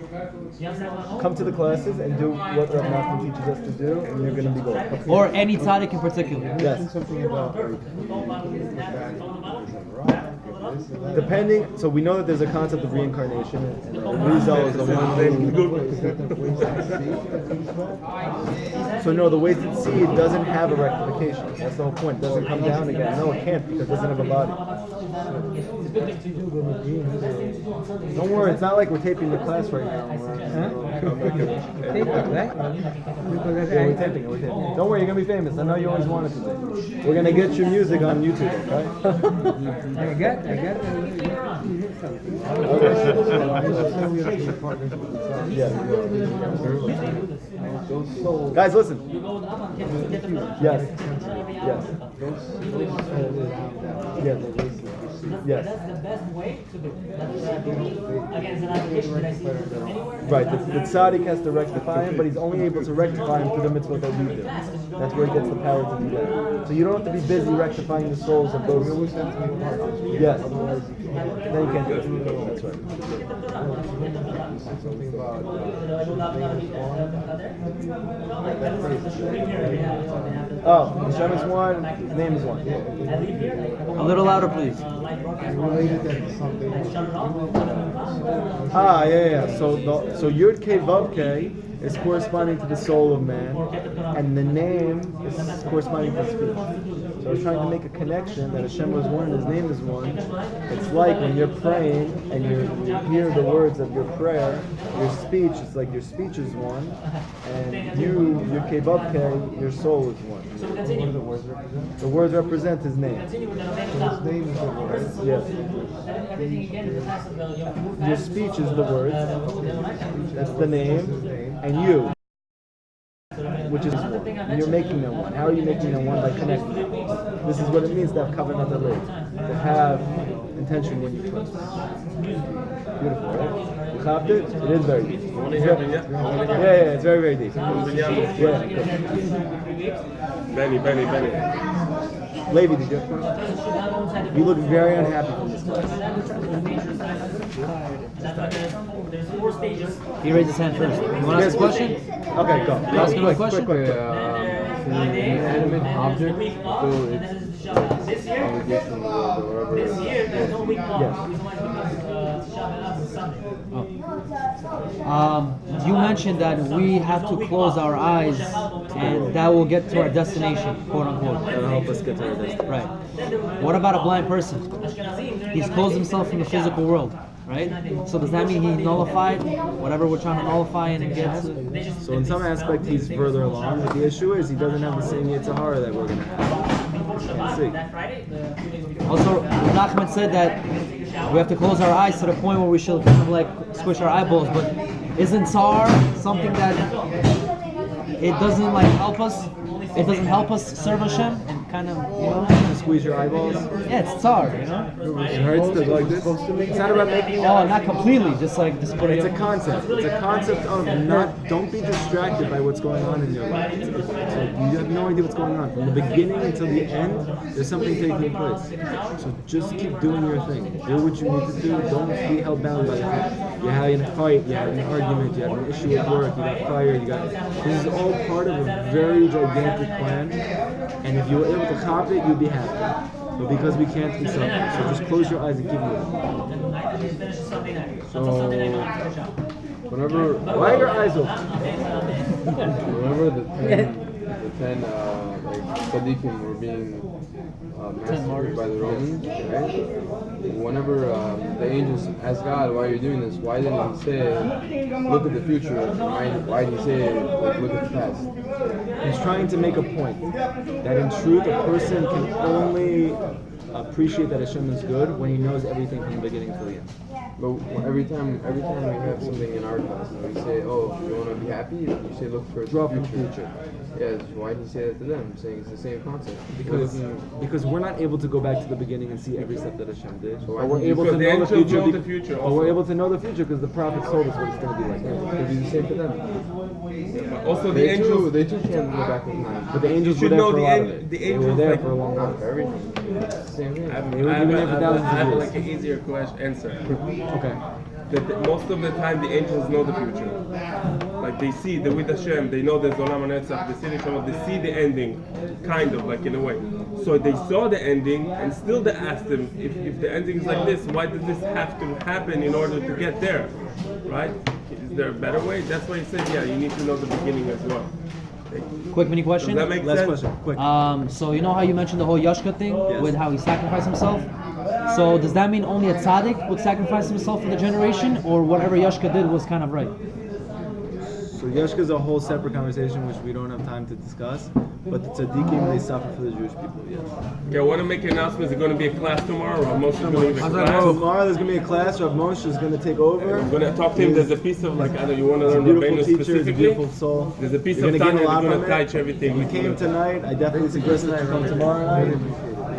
Come to the classes and do what Rav Nachman teaches us to do, and you're gonna be golden.
Or any tzaddik in particular.
You mentioned
Yes.
something about like,
Depending, so we know that there's a concept of reincarnation, and Rizal is the one So no, the wasted seed doesn't have a rectification. That's the whole point. It doesn't come down again. No, it can't because it doesn't have a body. Don't worry, it's not like we're taping the class right now. Yeah, we're taping it. We're taping it. Don't worry, you're gonna be famous. I know you always wanted to be. We're gonna get your music on YouTube, okay?
I got
Guys, listen. Yes. Yes. Yes. Yes.
That's the best way to do it. Again, it's an application that I see anywhere.
Right, the tzaddik has to rectify him, but he's only able to rectify him through the mitzvah that we do. That's where he gets the power to do that. So you don't have to be busy rectifying the souls of those. Yes. Then you can't do it. That's right.
Something about
Oh, Hashem is one, his name is one.
A little louder, please.
related to something.
Ah, yeah. So Yud K Vav K is corresponding to the soul of man, and the name is corresponding to speech. So I was trying to make a connection that Hashem was one and His name is one. It's like when you're praying and you hear the words of your prayer, your speech, it's like your speech is one, and Yud K Vav K, your soul is one.
What do the words represent?
The words represent His name.
His name is the word.
Yes. Your speech is the words. That's the name. And you, which is one. You're making them one. How are you making them one? By connecting them. This is what it means to have kavanah lev, to have intention when you pray. Beautiful, right? You clapped it? It is very deep. Yeah, it's very, very deep. Yeah.
Benny.
Levi, did you have a question? You look very unhappy from this class.
There's 4 stages.
He raised his hand first. You want to ask a question?
Okay, go.
Ask him a question?
Quick.
Inanimate object, so it's
This year,
obligation or whatever.
there's no week long.
Yes.
The reason why Shabbat is Sunday.
You mentioned that we have to close our eyes and that will get to our destination, quote unquote.
That'll help us get to our destination.
Right. What about a blind person? He's closed himself from the physical world, right? So does that mean he nullified whatever we're trying to nullify and get to?
So in some aspect he's further along, but the issue is he doesn't have the same Yitzhahara that we're going to have. Let's see.
Also, Nachman said that we have to close our eyes to the point where we should kind of like squish our eyeballs, but isn't Tsar something that it doesn't like help us? It doesn't help us serve Hashem and kind of,
To squeeze your eyeballs.
yeah, it's Tsar,
It hurts to like this. It's not about making
Oh, not completely, just put
It's
it
a concept. It's a concept of don't be distracted by what's going on in your life. So you have no idea what's going on. From the beginning until the end, there's something taking place. So just keep doing your thing. Do what you need to do. Don't be held bound by the fact you had a fight, you had an argument, you had an issue at work, you got fired, This is all part of a very gigantic plan. And if you were able to cop it, you'd be happy. But because we can't, we suffer. So just close your eyes and keep moving.
So, whenever,
Why are your eyes open?
whenever the ten like
tzaddikim were being massacred by the Romans, right? Whenever the angels asked God, why are you doing this? Why didn't he say, look at the future? Why did he say, like, look at the past?
He's trying to make a point that in truth a person can only appreciate that Hashem is good when he knows everything from the beginning to the end.
But every time we have something in our class, and we say, oh, you want to be happy? You say, look for
Draw
the
from the
future.
future.
Yes, why do you say that to them? Saying it's the same concept.
Because we're not able to go back to the beginning and see every step that Hashem did.
So
Or we're able to
Because the
know the
angels
future.
know the future
Or
also.
we're able to know the future because the prophets told us what it's going to be like.
It'd be the same for them.
But also the
They
angels.
too can't go back in time.
But the
You
angels were
should
there
know
for a
the
lot of
angel-
it.
the
They were
angels,
there
like-
for a long
Not
time.
for everything. It's the same thing.
They were there for thousands
I
of
have
years.
like an easier answer.
Okay.
That most of the time the angels know the future. Like they see the with Hashem, they know there's Olam HaNetzach, they see the Shabbat, they see the ending, kind of like in a way. So they saw the ending and still they asked them, if the ending is like this, why does this have to happen in order to get there? Right? Is there a better way? That's why he said, yeah, you need to know the beginning as well.
Quick mini question.
Does that make
Last
sense?
question. Quick.
So you know how you mentioned the whole Yashka thing
Yes.
with how he sacrificed himself? So does that mean only a tzaddik would sacrifice himself for the generation, or whatever Yashka did was kind of right?
So Yashka is a whole separate conversation which we don't have time to discuss. But the tzaddikim, they suffer for the Jewish people, yes.
Okay, I want to make an announcement. Is there going to be a class tomorrow? Or most going to be a class?
Tomorrow there's going to be a class. Rav Moshe is going to take over.
I'm going to talk to him. There's a piece of like, I don't know, you want to
He's a
learn
beautiful
Rabbeinu
teacher, he's a
specifically?
beautiful soul.
There's a piece
You're
of
gonna gain
Tanya
a lot
that's going
from
to
it.
touch everything.
If you came tonight, I definitely suggest that you come tomorrow night.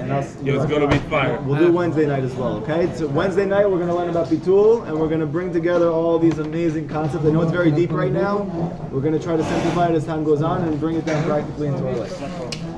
And
It's going to be fire.
we'll do Wednesday night as well, okay? So Wednesday night we're going to learn about Bitul, and we're going to bring together all these amazing concepts. I know it's very deep right now. We're going to try to simplify it as time goes on and bring it down practically into our life.